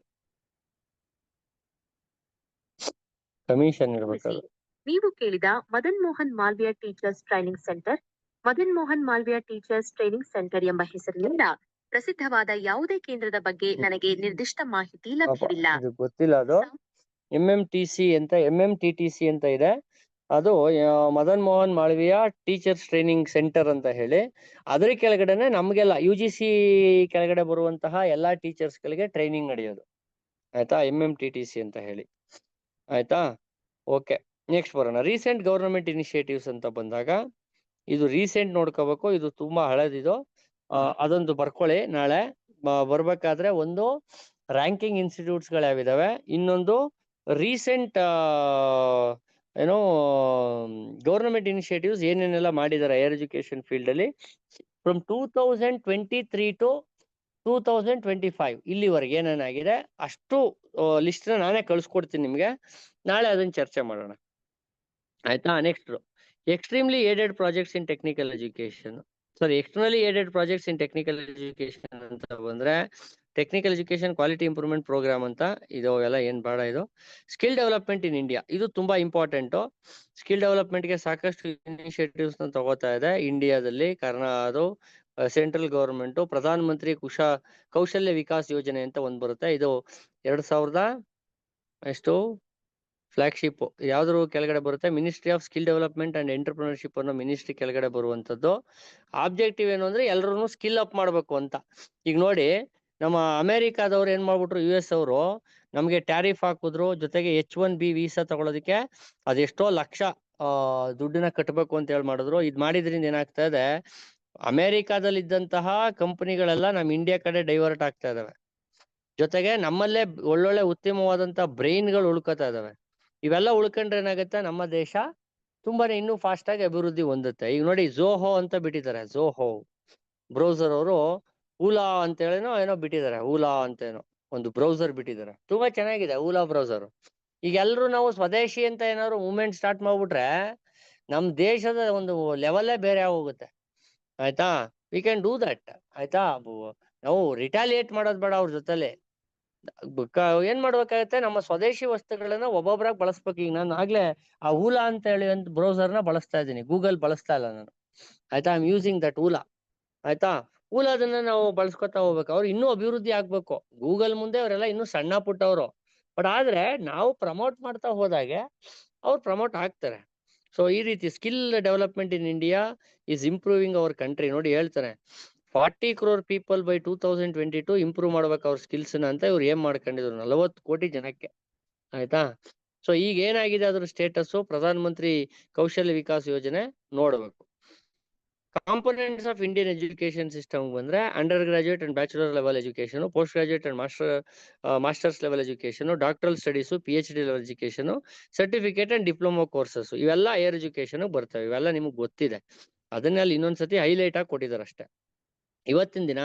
Speaker 1: Commission ಇರ್ಬೇಕು.
Speaker 3: ನೀವು ಕೇಳಿದ Madan Mohan Malviya teachers training centre Madan Mohan Malviya teachers training centre ಎಂಬ ಹೆಸರಿನಿಂದ ಪ್ರಸಿದ್ಧವಾದ ಯಾವುದೇ ಕೇಂದ್ರದ ಬಗ್ಗೆ ನನಗೆ ನಿರ್ದಿಷ್ಟ ಮಾಹಿತಿ ಲಭ್ಯವಿಲ್ಲ.
Speaker 1: ಇದು ಗೊತ್ತಿಲ್ಲ. ಅದು MMTTC ಅಂತ ಇದೆ. ಅದು Madan Mohan Malaviya teachers training centre ಅಂತ ಹೇಳಿ. ಅದ್ರ ಕೆಳಗಡೆನೆ ನಮ್ಗೆಲ್ಲ UGC ಕೆಳಗಡೆ ಬರುವಂತಹ ಎಲ್ಲಾ ಟೀಚರ್ಸ್ ಗಳಿಗೆ ಟ್ರೈನಿಂಗ್ ನಡೆಯೋದು. ಆಯ್ತಾ, MMTTC ಅಂತ ಹೇಳಿ. ಆಯ್ತಾ, ಓಕೆ. ನೆಕ್ಸ್ಟ್ ಬರೋಣ. ರೀಸೆಂಟ್ ಗವರ್ನಮೆಂಟ್ ಇನಿಷಿಯೇಟಿವ್ಸ್ ಅಂತ ಬಂದಾಗ, ಇದು ರೀಸೆಂಟ್ ನೋಡ್ಕೋಬೇಕು, ಇದು ತುಂಬಾ ಹಳದಿದು. ಅದೊಂದು ಬರ್ಕೊಳ್ಳಿ. ನಾಳೆ ಬರ್ಬೇಕಾದ್ರೆ ಒಂದು ರ್ಯಾಂಕಿಂಗ್ ಇನ್ಸ್ಟಿಟ್ಯೂಟ್ಸ್ ಗಳು ಯಾವಿದಾವೆ, ಇನ್ನೊಂದು ರೀಸೆಂಟ್ ಏನೋ ಗವರ್ನಮೆಂಟ್ ಇನಿಷಿಯೇಟಿವ್ಸ್ ಏನೇನೆಲ್ಲ ಮಾಡಿದ್ದಾರೆ ಹೈಯರ್ ಎಜುಕೇಶನ್ ಫೀಲ್ಡ್ ಅಲ್ಲಿ ಫ್ರಮ್ 2023 to 2025 ಇಲ್ಲಿವರೆಗೆ ಏನೇನಾಗಿದೆ ಅಷ್ಟು ಲಿಸ್ಟ್ ನಾನೇ ಕಳ್ಸ್ಕೊಡ್ತೀನಿ ನಿಮ್ಗೆ. ನಾಳೆ ಅದನ್ನ ಚರ್ಚೆ ಮಾಡೋಣ. ಆಯ್ತಾ. Next, extremely aided projects in technical education. Externally aided projects in technical education ಅಂತ ಬಂದ್ರೆ technical education quality improvement programme ಅಂತ ಇದು ಎಲ್ಲ ಏನ್ ಬೇಡ. ಇದು ಸ್ಕಿಲ್ ಡೆವಲಪ್ಮೆಂಟ್ ಇನ್ ಇಂಡಿಯಾ, ಇದು ತುಂಬಾ ಇಂಪಾರ್ಟೆಂಟ್. ಸ್ಕಿಲ್ ಡೆವಲಪ್ಮೆಂಟ್ಗೆ ಸಾಕಷ್ಟು ಇನಿಷಿಯೇಟಿವ್ಸ್ ತಗೋತಾ ಇದೆ ಇಂಡಿಯಾದಲ್ಲಿ. ಕಾರಣ ಅದು ಸೆಂಟ್ರಲ್ ಗವರ್ಮೆಂಟ್ ಪ್ರಧಾನ ಮಂತ್ರಿ ಕೌಶಲ್ಯ ವಿಕಾಸ್ ಯೋಜನೆ ಅಂತ ಒಂದ್ ಬರುತ್ತೆ. ಇದು 2000 ಫ್ಲಾಗ್ಶಿಪ್ ಯಾವ್ದ್ರ ಕೆಳಗಡೆ ಬರುತ್ತೆ, ministry of skill development and entrepreneurship ಅನ್ನೋ ಮಿನಿಸ್ಟ್ರಿ ಕೆಳಗಡೆ ಬರುವಂತದ್ದು. ಆಬ್ಜೆಕ್ಟಿವ್ ಏನು ಅಂದ್ರೆ ಎಲ್ಲರೂ ಸ್ಕಿಲ್ ಅಪ್ ಮಾಡ್ಬೇಕು ಅಂತ. ಈಗ ನೋಡಿ, ನಮ್ಮ ಅಮೆರಿಕಾದವ್ರು ಏನ್ ಮಾಡ್ಬಿಟ್ರು, US ಅವರು ನಮ್ಗೆ ಟ್ಯಾರಿಫ್ ಹಾಕಿದ್ರು, ಜೊತೆಗೆ H1B ವೀಸಾ ತಗೊಳೋದಕ್ಕೆ ಅದೆಷ್ಟೋ ಲಕ್ಷ ದುಡ್ಡನ್ನ ಕಟ್ಟಬೇಕು ಅಂತ ಹೇಳಿ ಮಾಡಿದ್ರು. ಇದ್ ಮಾಡಿದ್ರಿಂದ ಏನಾಗ್ತಾ ಇದೆ, ಅಮೆರಿಕಾದಲ್ಲಿ ಇದ್ದಂತಹ ಕಂಪನಿಗಳೆಲ್ಲ ನಮ್ಮ ಇಂಡಿಯಾ ಕಡೆ ಡೈವರ್ಟ್ ಆಗ್ತಾ ಇದಾವೆ. ಜೊತೆಗೆ ನಮ್ಮಲ್ಲೇ ಒಳ್ಳೊಳ್ಳೆ ಉತ್ತಮವಾದಂತ ಬ್ರೈನ್ಗಳು ಉಳ್ಕೋತಾ ಇದಾವೆ. ಇವೆಲ್ಲ ಉಳ್ಕೊಂಡ್ರೆ ಏನಾಗುತ್ತೆ, ನಮ್ಮ ದೇಶ ತುಂಬಾನೇ ಇನ್ನೂ ಫಾಸ್ಟ್ ಆಗಿ ಅಭಿವೃದ್ಧಿ ಹೊಂದುತ್ತೆ. ಈಗ ನೋಡಿ, ಝೋಹೋ ಅಂತ ಬಿಟ್ಟಿದ್ದಾರೆ. ಝೋಹೋ ಬ್ರೌಸರ್ ಅವರು ಊಲಾ ಅಂತ ಏನೋ ಬಿಟ್ಟಿದ್ದಾರೆ. ಊಲಾ ಅಂತ ಒಂದು ಬ್ರೌಸರ್ ಬಿಟ್ಟಿದ್ದಾರೆ, ತುಂಬಾ ಚೆನ್ನಾಗಿದೆ ಊಲಾ ಬ್ರೌಸರ್. ಈಗ ಎಲ್ರು ನಾವು ಸ್ವದೇಶಿ ಅಂತ ಏನಾದ್ರು ಮೂವ್ಮೆಂಟ್ ಸ್ಟಾರ್ಟ್ ಮಾಡ್ಬಿಟ್ರೆ ನಮ್ ದೇಶದ ಒಂದು ಲೆವೆಲ್ಲೇ ಬೇರೆ ಆಗೋಗುತ್ತೆ. ಆಯ್ತಾ, ವಿ ಕ್ಯಾನ್ ಡೂ ದಟ್. ಆಯ್ತಾ, ನಾವು ರಿಟಾಲಿಯೇಟ್ ಮಾಡೋದ್ ಬೇಡ ಅವ್ರ ಜೊತೆಲಿ. ಏನ್ ಮಾಡ್ಬೇಕಾಗತ್ತೆ, ನಮ್ಮ ಸ್ವದೇಶಿ ವಸ್ತುಗಳನ್ನ ಒಬ್ಬೊಬ್ರಾಗ ಬಳಸ್ಬೇಕು. ಈಗ ನಾನು ಆಗ್ಲೇ ಆ ಊಲಾ ಅಂತ ಹೇಳಿ ಒಂದು ಬ್ರೌಸರ್ನ ಬಳಸ್ತಾ ಇದ್ದೀನಿ, ಗೂಗಲ್ ಬಳಸ್ತಾ ಇಲ್ಲ ನಾನು. ಆಯ್ತಾ, I am using that Ola. ಆಯ್ತಾ, ಊಲಾದನ್ನ ನಾವು ಬಳಸ್ಕೊತಾ ಹೋಗ್ಬೇಕು. ಅವ್ರು ಇನ್ನೂ ಅಭಿವೃದ್ಧಿ ಆಗ್ಬೇಕು. ಗೂಗಲ್ ಮುಂದೆ ಅವರೆಲ್ಲ ಇನ್ನೂ ಸಣ್ಣ ಪುಟ್ಟವರು. ಬಟ್ ಆದ್ರೆ ನಾವು ಪ್ರಮೋಟ್ ಮಾಡ್ತಾ ಹೋದಾಗೆ ಅವ್ರು ಪ್ರಮೋಟ್ ಆಗ್ತಾರೆ. ಸೊ ಈ ರೀತಿ skill development in India is improving our country. ನೋಡಿ ಹೇಳ್ತಾರೆ 40 crore ಪೀಪಲ್ ಬೈ 2022 ಇಂಪ್ರೂವ್ ಮಾಡ್ಬೇಕು ಅವ್ರ ಸ್ಕಿಲ್ಸ್ ಅಂತ ಇವ್ರು ಏನ್ ಮಾಡ್ಕೊಂಡಿದ್ರು 40 ಕೋಟಿ ಜನಕ್ಕೆ. ಆಯ್ತಾ, ಸೊ ಈಗ ಏನಾಗಿದೆ ಅದ್ರ ಸ್ಟೇಟಸ್, ಪ್ರಧಾನ ಮಂತ್ರಿ ಕೌಶಲ್ಯ ವಿಕಾಸ್ ಯೋಜನೆ ನೋಡ್ಬೇಕು. Components of Indian education system ಬಂದ್ರೆ undergraduate and bachelor level education, postgraduate and masters level education, doctoral studies, PhD level education, certificate and diploma courses, ಇವೆಲ್ಲ ಹೈಯರ್ ಎಜುಕೇಶನ್ ಬರ್ತವೆ. ಇವೆಲ್ಲ ನಿಮ್ಗೆ ಗೊತ್ತಿದೆ. ಅದನ್ನೇ ಅಲ್ಲಿ ಇನ್ನೊಂದ್ಸತಿ ಹೈಲೈಟ್ ಆಗಿ ಕೊಟ್ಟಿದ್ದಾರೆ ಅಷ್ಟೇ. ಇವತ್ತಿನ ದಿನ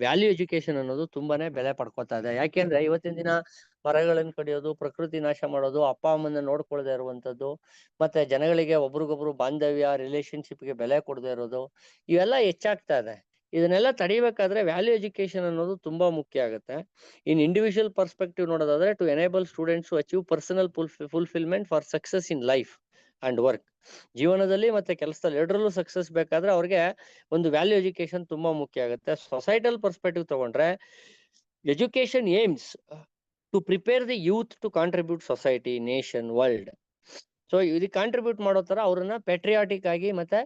Speaker 1: ವ್ಯಾಲ್ಯೂ ಎಜುಕೇಶನ್ ಅನ್ನೋದು ತುಂಬಾನೇ ಬೆಲೆ ಪಡ್ಕೋತಾ ಇದೆ. ಯಾಕೆಂದ್ರೆ ಇವತ್ತಿನ ದಿನ ಮರಗಳನ್ನು ಕಡಿಯೋದು, ಪ್ರಕೃತಿ ನಾಶ ಮಾಡೋದು, ಅಪ್ಪ ಅಮ್ಮನ ನೋಡ್ಕೊಳ್ದೆ ಇರುವಂತದ್ದು, ಮತ್ತೆ ಜನಗಳಿಗೆ ಒಬ್ರಿಗೊಬ್ರು ಬಾಂಧವ್ಯ ರಿಲೇಶನ್ಶಿಪ್ಗೆ ಬೆಲೆ ಕೊಡದೆ ಇರೋದು, ಇವೆಲ್ಲ ಹೆಚ್ಚಾಗ್ತಾ ಇದೆ. ಇದನ್ನೆಲ್ಲ ತಡಿಬೇಕಾದ್ರೆ ವ್ಯಾಲ್ಯೂ ಎಜುಕೇಶನ್ ಅನ್ನೋದು ತುಂಬಾ ಮುಖ್ಯ ಆಗುತ್ತೆ. ಇನ್ ಇಂಡಿವಿಜುವಲ್ ಪರ್ಸ್ಪೆಕ್ಟಿವ್ ನೋಡೋದಾದ್ರೆ, to enable students to achieve personal fulfilment for success in life and work. ಜೀವನದಲ್ಲಿ ಮತ್ತೆ ಕೆಲಸದಲ್ಲಿ ಎರಡರಲ್ಲೂ ಸಕ್ಸಸ್ ಬೇಕಾದ್ರೆ ಅವ್ರಿಗೆ ಒಂದು ವ್ಯಾಲ್ಯೂ ಎಜುಕೇಶನ್ ತುಂಬಾ ಮುಖ್ಯ ಆಗುತ್ತೆ. ಸೊಸೈಟಲ್ ಪರ್ಸ್ಪೆಕ್ಟಿವ್ ತಗೊಂಡ್ರೆ, education aims to prepare the youth to contribute society, nation, world. So ಇದಕ್ಕೆ ಕಾಂಟ್ರಿಬ್ಯೂಟ್ ಮಾಡೋ ತರ ಅವ್ರನ್ನ ಪೆಟ್ರಿಯಾಟಿಕ್ ಆಗಿ ಮತ್ತೆ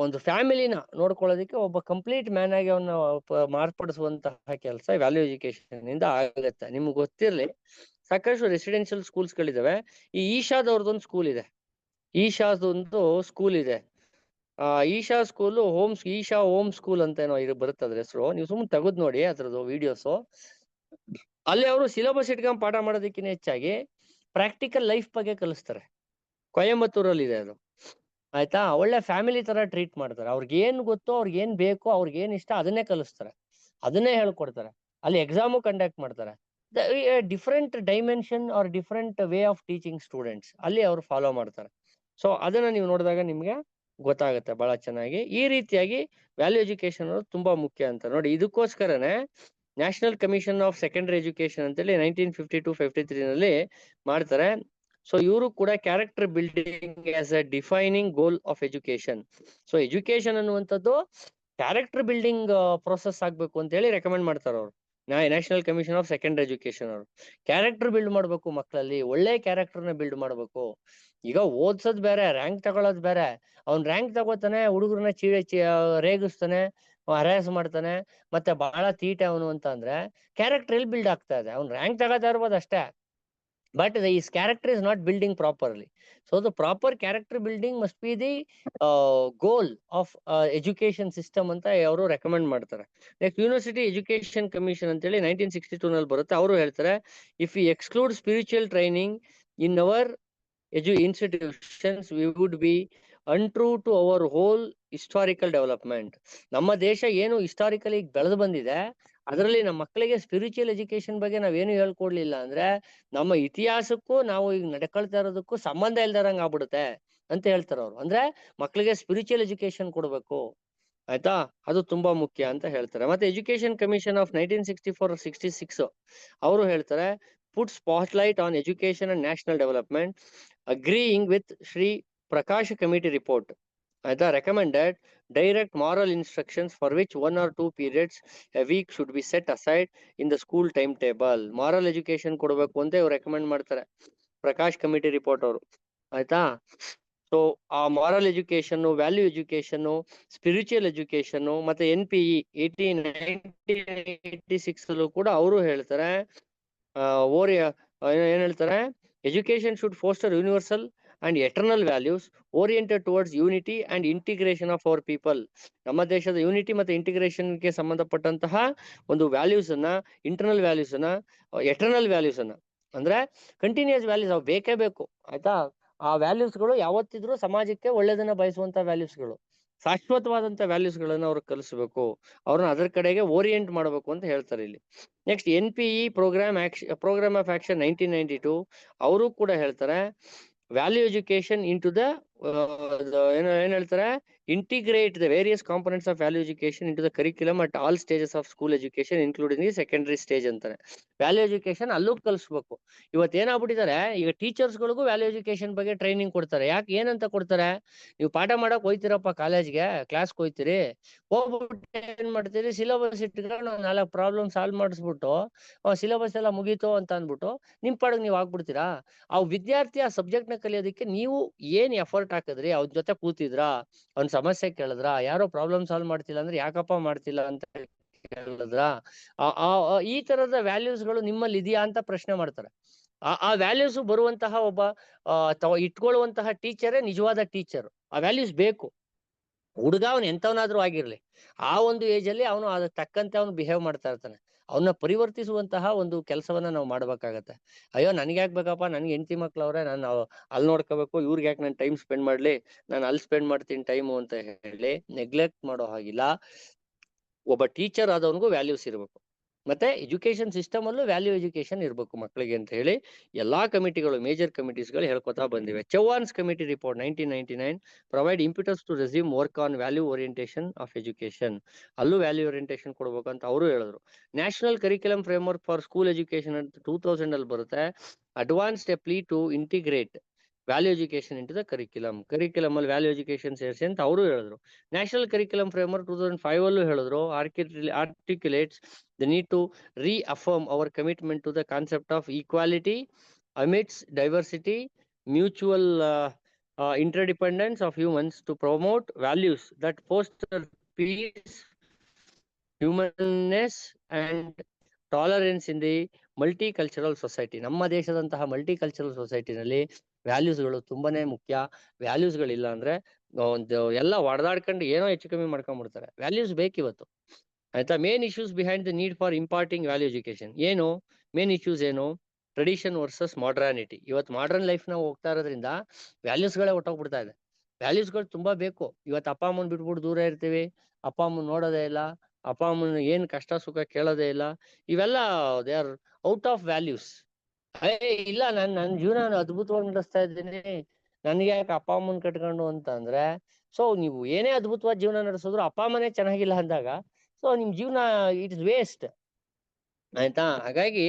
Speaker 1: ಒಂದು ಫ್ಯಾಮಿಲಿನ ನೋಡ್ಕೊಳ್ಳೋದಕ್ಕೆ ಒಬ್ಬ ಕಂಪ್ಲೀಟ್ ಮ್ಯಾನ್ ಆಗಿ ಅವನ್ನ ಮಾರ್ಪಡಿಸುವಂತಹ ಕೆಲಸ ವ್ಯಾಲ್ಯೂ ಎಜುಕೇಶನ್ ಇಂದ ಆಗುತ್ತೆ. ನಿಮ್ಗೆ ಗೊತ್ತಿರ್ಲಿ, ಸಾಕಷ್ಟು ರೆಸಿಡೆನ್ಷಿಯಲ್ ಸ್ಕೂಲ್ಸ್ ಗಳಿದಾವೆ. ಈ ಈಶಾದವ್ರದೊಂದು ಸ್ಕೂಲ್ ಇದೆ. ಈಶಾದೊಂದು ಸ್ಕೂಲ್ ಇದೆ. Isha school Isha home school ಅಂತ ಏನೋ ಇದು ಬರುತ್ತೆ ಅದ್ರ ಹೆಸರು. ನೀವು ಸುಮ್ಮನೆ ತೆಗೆದು ನೋಡಿ ಅದ್ರದ್ದು ವಿಡಿಯೋಸ್. ಅಲ್ಲಿ ಅವರು ಸಿಲೆಬಸ್ ಇಟ್ಕೊಂಡ್ ಪಾಠ ಮಾಡೋದಕ್ಕಿಂತ ಹೆಚ್ಚಾಗಿ ಪ್ರಾಕ್ಟಿಕಲ್ ಲೈಫ್ ಬಗ್ಗೆ ಕಲಿಸ್ತಾರೆ. ಕೊಯಂಬತ್ತೂರಲ್ಲಿ ಇದೆ ಅದು, ಆಯ್ತಾ. ಒಳ್ಳೆ ಫ್ಯಾಮಿಲಿ ತರ ಟ್ರೀಟ್ ಮಾಡ್ತಾರೆ. ಅವ್ರಿಗೆ ಏನ್ ಗೊತ್ತೋ, ಅವ್ರಿಗೆ ಏನ್ ಬೇಕೋ, ಅವ್ರಿಗೆ ಏನ್ ಇಷ್ಟ ಅದನ್ನೇ ಕಲಿಸ್ತಾರೆ, ಅದನ್ನೇ ಹೇಳ್ಕೊಡ್ತಾರೆ. ಅಲ್ಲಿ ಎಕ್ಸಾಮು ಕಂಡಕ್ಟ್ ಮಾಡ್ತಾರೆ. Different dimension are different way of teaching students ಅಲ್ಲಿ ಅವ್ರು ಫಾಲೋ ಮಾಡ್ತಾರೆ. ಸೊ ಅದನ್ನ ನೀವು ನೋಡಿದಾಗ ನಿಮ್ಗೆ ಗೊತ್ತಾಗುತ್ತೆ ಬಹಳ ಚೆನ್ನಾಗಿ. ಈ ರೀತಿಯಾಗಿ ವ್ಯಾಲ್ಯೂ ಎಜುಕೇಶನ್ ಅನ್ನೋದು ತುಂಬಾ ಮುಖ್ಯ ಅಂತ ನೋಡಿ. ಇದಕ್ಕೋಸ್ಕರನೇ national commission of secondary education ಅಂತೇಳಿ 1952-53 ನಲ್ಲಿ ಮಾಡ್ತಾರೆ. ಸೊ ಇವರು ಕೂಡ character building as a defining goal of education. So education ಅನ್ನುವಂಥದ್ದು ಕ್ಯಾರೆಕ್ಟರ್ ಬಿಲ್ಡಿಂಗ್ ಪ್ರೊಸೆಸ್ ಆಗ್ಬೇಕು ಅಂತ ಹೇಳಿ ರೆಕಮೆಂಡ್ ಮಾಡ್ತಾರೆ ಅವರು. National commission of secondary education ಅವರು ಕ್ಯಾರೆಕ್ಟರ್ ಬಿಲ್ಡ್ ಮಾಡ್ಬೇಕು, ಮಕ್ಕಳಲ್ಲಿ ಒಳ್ಳೆ ಕ್ಯಾರೆಕ್ಟರ್ನ ಬಿಲ್ಡ್ ಮಾಡ್ಬೇಕು. ಈಗ ಓದ್ಸೋದ್ ಬೇರೆ, ರ್ಯಾಂಕ್ ತಗೊಳ್ಳೋದ್ ಬೇರೆ. ಅವ್ನ್ ರ್ಯಾಂಕ್ ತಗೋತಾನೆ, ಹುಡುಗರನ್ನ ರೇಗಿಸ್ತಾನೆ, ಹರಾಸ್ ಮಾಡ್ತಾನೆ, ಮತ್ತೆ ಬಹಳ ತೀಟೆ ಅವನು ಅಂತ ಅಂದ್ರೆ ಕ್ಯಾರೆಕ್ಟರ್ ಎಲ್ಲಿ ಬಿಲ್ಡ್ ಆಗ್ತಾ ಇದೆ? ಅವ್ನ್ ರ್ಯಾಂಕ್ ತಗೋತಾ ಇರ್ಬೋದು ಅಷ್ಟೇ, but his character is not building properly. So the proper character building must be the goal of education system ಅಂತ ಅವರು ರೆಕಮೆಂಡ್ ಮಾಡ್ತಾರೆ. ನೆಕ್ಸ್ಟ್ ಯೂನಿವರ್ಸಿಟಿ ಎಜುಕೇಶನ್ ಕಮಿಷನ್ ಅಂತೇಳಿ 1962 ನಲ್ಲಿ ಬರುತ್ತೆ. ಅವರು ಹೇಳ್ತಾರೆ, if we exclude spiritual training in our institutions we would be untrue to our whole historical development. ನಮ್ಮ ದೇಶ ಏನು ಹಿಸ್ಟಾರಿಕಲಿ ಬೆಳೆದು ಬಂದಿದೆ, ಅದರಲ್ಲಿ ನಮ್ಮ ಮಕ್ಕಳಿಗೆ ಸ್ಪಿರಿಚುವಲ್ ಎಜುಕೇಶನ್ ಬಗ್ಗೆ ನಾವೇನು ಹೇಳ್ಕೊಡ್ಲಿಲ್ಲ ಅಂದ್ರೆ ನಮ್ಮ ಇತಿಹಾಸಕ್ಕೂ ನಾವು ಈಗ ನಡ್ಕೊಳ್ತಾ ಇರೋದಕ್ಕೂ ಸಂಬಂಧ ಇಲ್ದಾರಂಗ್ ಆಗ್ಬಿಡುತ್ತೆ ಅಂತ ಹೇಳ್ತಾರೆ ಅವ್ರು. ಅಂದ್ರೆ ಮಕ್ಕಳಿಗೆ ಸ್ಪಿರಿಚುವಲ್ ಎಜುಕೇಶನ್ ಕೊಡ್ಬೇಕು, ಆಯ್ತಾ, ಅದು ತುಂಬಾ ಮುಖ್ಯ ಅಂತ ಹೇಳ್ತಾರೆ. ಮತ್ತೆ ಎಜುಕೇಶನ್ ಕಮಿಷನ್ ಆಫ್ 1964-66 ಅವರು ಹೇಳ್ತಾರೆ, put spotlight on education and national development, agreeing with Shri Prakash Committee report. Aitha recommended direct moral instructions for which 1 or 2 periods a week should be set aside in the school timetable. Moral education ಕೊಡಬೇಕು ಅಂತ ಇವ್ರು recommend ಮಾಡ್ತಾರೆ, Prakash committee report ಅವರು, ಆಯ್ತಾ. So ಆ moral education, value education, spiritual education ಮತ್ತೆ NPE 1986 ಅಲ್ಲೂ ಕೂಡ ಅವರು ಹೇಳ್ತಾರೆ, ಏನ್ ಹೇಳ್ತಾರೆ, education should ಫೋಸ್ಟರ್ universal and eternal values oriented towards unity and integration of our people. ನಮ್ಮ ದೇಶದ ಯೂನಿಟಿ ಮತ್ತೆ ಇಂಟಿಗ್ರೇಷನ್ಗೆ ಸಂಬಂಧಪಟ್ಟಂತಹ ಒಂದು ವ್ಯಾಲ್ಯೂಸ್ ಅನ್ನ, ಇಂಟರ್ನಲ್ ವ್ಯಾಲ್ಯೂಸ್ ಅನ್ನ, ಎಟರ್ನಲ್ ವ್ಯಾಲ್ಯೂಸ್ ಅನ್ನ, ಅಂದ್ರೆ ಕಂಟಿನ್ಯೂಸ್ ವ್ಯಾಲ್ಯೂಸ್ ಅವು ಬೇಕೇ ಬೇಕು, ಆಯ್ತಾ. ಆ ವ್ಯಾಲ್ಯೂಸ್ಗಳು ಯಾವತ್ತಿದ್ರು ಸಮಾಜಕ್ಕೆ ಒಳ್ಳೇದನ್ನ ಬಯಸುವಂತ ವ್ಯಾಲ್ಯೂಸ್ಗಳು, ಶಾಶ್ವತವಾದಂತ ವ್ಯಾಲ್ಯೂಸ್ಗಳನ್ನ ಅವ್ರು ಕಲಿಸ್ಬೇಕು, ಅವ್ರನ್ನ ಅದರ ಕಡೆಗೆ ಓರಿಯೆಂಟ್ ಮಾಡಬೇಕು ಅಂತ ಹೇಳ್ತಾರೆ ಇಲ್ಲಿ. Next NPE programme of action 1992 ಅವರು ಕೂಡ ಹೇಳ್ತಾರೆ, value education into the ಏನ್ ಹೇಳ್ತಾರೆ, integrate the various components of value education into the curriculum at all stages of school education including the secondary stage ಅಂತಾರೆ. Value education ಅಲ್ಲೂ ಕಲಿಸ್ಬೇಕು. ಇವತ್ತು ಏನಾಗ್ಬಿಟ್ಟಿದ್ದಾರೆ, ಈಗ ಟೀಚರ್ಸ್ಗಳಿಗೂ ವ್ಯಾಲ್ಯೂ ಎಜುಕೇಶನ್ ಬಗ್ಗೆ ಟ್ರೈನಿಂಗ್ ಕೊಡ್ತಾರೆ. ಯಾಕೆ, ಏನಂತ ಕೊಡ್ತಾರೆ, ನೀವು ಪಾಠ ಮಾಡಕ್ ಹೋಯ್ತಿರಪ್ಪ ಕಾಲೇಜ್ಗೆ, ಕ್ಲಾಸ್ಗೆ ಹೋಯ್ತಿರಿ, ಹೋಗ್ಬಿಟ್ಟು ಏನ್ ಮಾಡ್ತೀರಿ, ಸಿಲೆಬಸ್ ಇಟ್ಕೊಂಡು 4 ಪ್ರಾಬ್ಲಮ್ ಸಾಲ್ವ್ ಮಾಡಿಸ್ಬಿಟ್ಟು ಸಿಲೆಬಸ್ ಎಲ್ಲ ಮುಗೀತು ಅಂತ ಅಂದ್ಬಿಟ್ಟು ನಿಮ್ ಪಾಡಗ್ ನೀವು ಆಗ್ಬಿಡ್ತೀರಾ. ಆ ವಿದ್ಯಾರ್ಥಿ ಆ ಸಬ್ಜೆಕ್ಟ್ ನ ಕಲಿಯೋದಕ್ಕೆ ನೀವು ಏನ್ ಎಫರ್ಟ್ ಹಾಕಿದ್ರಿ, ಅವ್ನ ಜೊತೆ ಕೂತಿದ್ರಾ, ಅವ್ನ ಸಮಸ್ಯೆ ಕೇಳಿದ್ರ, ಯಾರೋ ಪ್ರಾಬ್ಲಮ್ ಸಾಲ್ವ್ ಮಾಡ್ತಿಲ್ಲ ಅಂದ್ರೆ ಯಾಕಪ್ಪ ಮಾಡ್ತಿಲ್ಲ ಅಂತ ಕೇಳಿದ್ರ, ಈ ತರದ ವ್ಯಾಲ್ಯೂಸ್ ಗಳು ನಿಮ್ಮಲ್ಲಿ ಇದೆಯಾ ಅಂತ ಪ್ರಶ್ನೆ ಮಾಡ್ತಾರೆ. ಆ ವ್ಯಾಲ್ಯೂಸ್ ಬರುವಂತಹ ಒಬ್ಬ ಇಟ್ಕೊಳ್ಳುವಂತಹ ಟೀಚರೇ ನಿಜವಾದ ಟೀಚರ್. ಆ ವ್ಯಾಲ್ಯೂಸ್ ಬೇಕು. ಹುಡುಗ ಅವನು ಎಂತವನಾದ್ರೂ ಆಗಿರ್ಲಿ, ಆ ಒಂದು ಏಜ್ ಅಲ್ಲಿ ಅವನು ಅದಕ್ಕೆ ತಕ್ಕಂತೆ ಅವನು ಬಿಹೇವ್ ಮಾಡ್ತಾ ಇರ್ತಾನೆ. ಅವನ್ನ ಪರಿವರ್ತಿಸುವಂತಹ ಒಂದು ಕೆಲಸವನ್ನ ನಾವು ಮಾಡ್ಬೇಕಾಗತ್ತೆ. ಅಯ್ಯೋ ನನ್ಗೆ ಯಾಕೆ ಬೇಕಪ್ಪ, ನನ್ಗೆ ಹೆಂಡತಿ ಮಕ್ಳವ್ರೆ, ನಾನು ಅಲ್ಲಿ ನೋಡ್ಕೋಬೇಕು, ಇವ್ರಿಗೆ ಯಾಕೆ ನಾನು ಟೈಮ್ ಸ್ಪೆಂಡ್ ಮಾಡ್ಲಿ, ನಾನು ಅಲ್ಲಿ ಸ್ಪೆಂಡ್ ಮಾಡ್ತೀನಿ ಟೈಮು ಅಂತ ಹೇಳಿ ನೆಗ್ಲೆಕ್ಟ್ ಮಾಡೋ ಹಾಗಿಲ್ಲ. ಒಬ್ಬ ಟೀಚರ್ ಆದವನಿಗೂ ವ್ಯಾಲ್ಯೂಸ್ ಇರಬೇಕು, ಮತ್ತೆ ಎಜುಕೇಶನ್ ಸಿಸ್ಟಮ್ ಅಲ್ಲೂ ವ್ಯಾಲ್ಯೂ ಎಜುಕೇಶನ್ ಇರಬೇಕು ಮಕ್ಕಳಿಗೆ ಅಂತ ಹೇಳಿ ಎಲ್ಲಾ ಕಮಿಟಿಗಳು, ಮೇಜರ್ ಕಮಿಟೀಸ್ ಗಳು ಹೇಳ್ಕೊತಾ ಬಂದಿವೆ. Chauhan's committee report 1999 provide impetus to resume work on value orientation of education. ಅಲ್ಲೂ ವ್ಯಾಲ್ಯೂ ಓರಿಯೆಂಟೇಶನ್ ಕೊಡ್ಬೇಕು ಅಂತ ಅವರು ಹೇಳಿದ್ರು. National curriculum framework for school education ಅಂತ 2000 ಅಲ್ಲಿ ಬರುತ್ತೆ. Advanced a plea to integrate value education into the curriculum ಅಲ್ಲಿ ವ್ಯಾಲ್ಯೂ ಎಜುಕೇಶನ್ ಸೇರಿಸಿ ಅಂತ ಅವರು ಹೇಳಿದ್ರು. ನ್ಯಾಷನಲ್ ಕರಿಕ್ಯುಲಮ್ ಫ್ರೇಮ್ವರ್ಕ್ 2005 ಅಲ್ಲೂ ಹೇಳಿದ್ರು, articulates the need to reaffirm our commitment to the concept of equality amidst diversity, mutual interdependence of humans, to promote values that foster peace, humanness and tolerance in the multicultural society. ನಮ್ಮ ದೇಶದಂತಹ multicultural ಸೊಸೈಟಿನಲ್ಲಿ ವ್ಯಾಲ್ಯೂಸ್ಗಳು ತುಂಬಾನೇ ಮುಖ್ಯ. ವ್ಯಾಲ್ಯೂಸ್ಗಳಿಲ್ಲ ಅಂದ್ರೆ ಒಂದು ಎಲ್ಲ ಹೊಡೆದಾಡ್ಕೊಂಡು ಏನೋ ಹೆಚ್ಚು ಕಮ್ಮಿ ಮಾಡ್ಕೊಂಡ್ಬಿಡ್ತಾರೆ. Values ಬೇಕಿವತ್ತು. ಆಯ್ತಾ. Main issues behind the need for imparting value education ಏನು, ಮೇನ್ ಇಶ್ಯೂಸ್ ಏನು, ಟ್ರೆಡಿಷನ್ ವರ್ಸಸ್ ಮಾಡರ್ನಿಟಿ. ಇವತ್ತು ಮಾಡರ್ನ್ ಲೈಫ್ ನಾವು ಹೋಗ್ತಾ ಇರೋದ್ರಿಂದ ವ್ಯಾಲ್ಯೂಸ್ಗಳೇ ಹೊಟ್ಟೋಗ್ಬಿಡ್ತಾ ಇದೆ. ವ್ಯಾಲ್ಯೂಸ್ಗಳು ತುಂಬಾ ಬೇಕು. ಇವತ್ತು ಅಪ್ಪ ಅಮ್ಮನ್ ಬಿಟ್ಬಿಟ್ಟು ದೂರ ಇರ್ತೀವಿ, ಅಪ್ಪ ಅಮ್ಮನ್ ನೋಡೋದೇ ಇಲ್ಲ, ಅಪ್ಪ ಅಮ್ಮನ್ ಏನ್ ಕಷ್ಟ ಸುಖ ಕೇಳೋದೇ ಇಲ್ಲ. ಇವೆಲ್ಲ they are out of values. ಇಲ್ಲ ನನ್ ಜೀವನ ಅದ್ಭುತವಾಗಿ ನಡೆಸ್ತಾ ಇದ್ದೀನಿ, ನನ್ಗೆ ಯಾಕೆ ಅಪ್ಪ ಅಮ್ಮನ್ ಕಟ್ಕೊಂಡು ಅಂತ ಅಂದ್ರೆ, ಸೊ ನೀವು ಏನೇ ಅದ್ಭುತವಾದ ಜೀವನ ನಡೆಸಿದ್ರು ಅಪ್ಪ ಅಮ್ಮನೇ ಚೆನ್ನಾಗಿಲ್ಲ ಅಂದಾಗ ಸೊ ನಿಮ್ ಜೀವನ ಇಟ್ ಇಸ್ ವೇಸ್ಟ್. ಆಯ್ತಾ. ಹಾಗಾಗಿ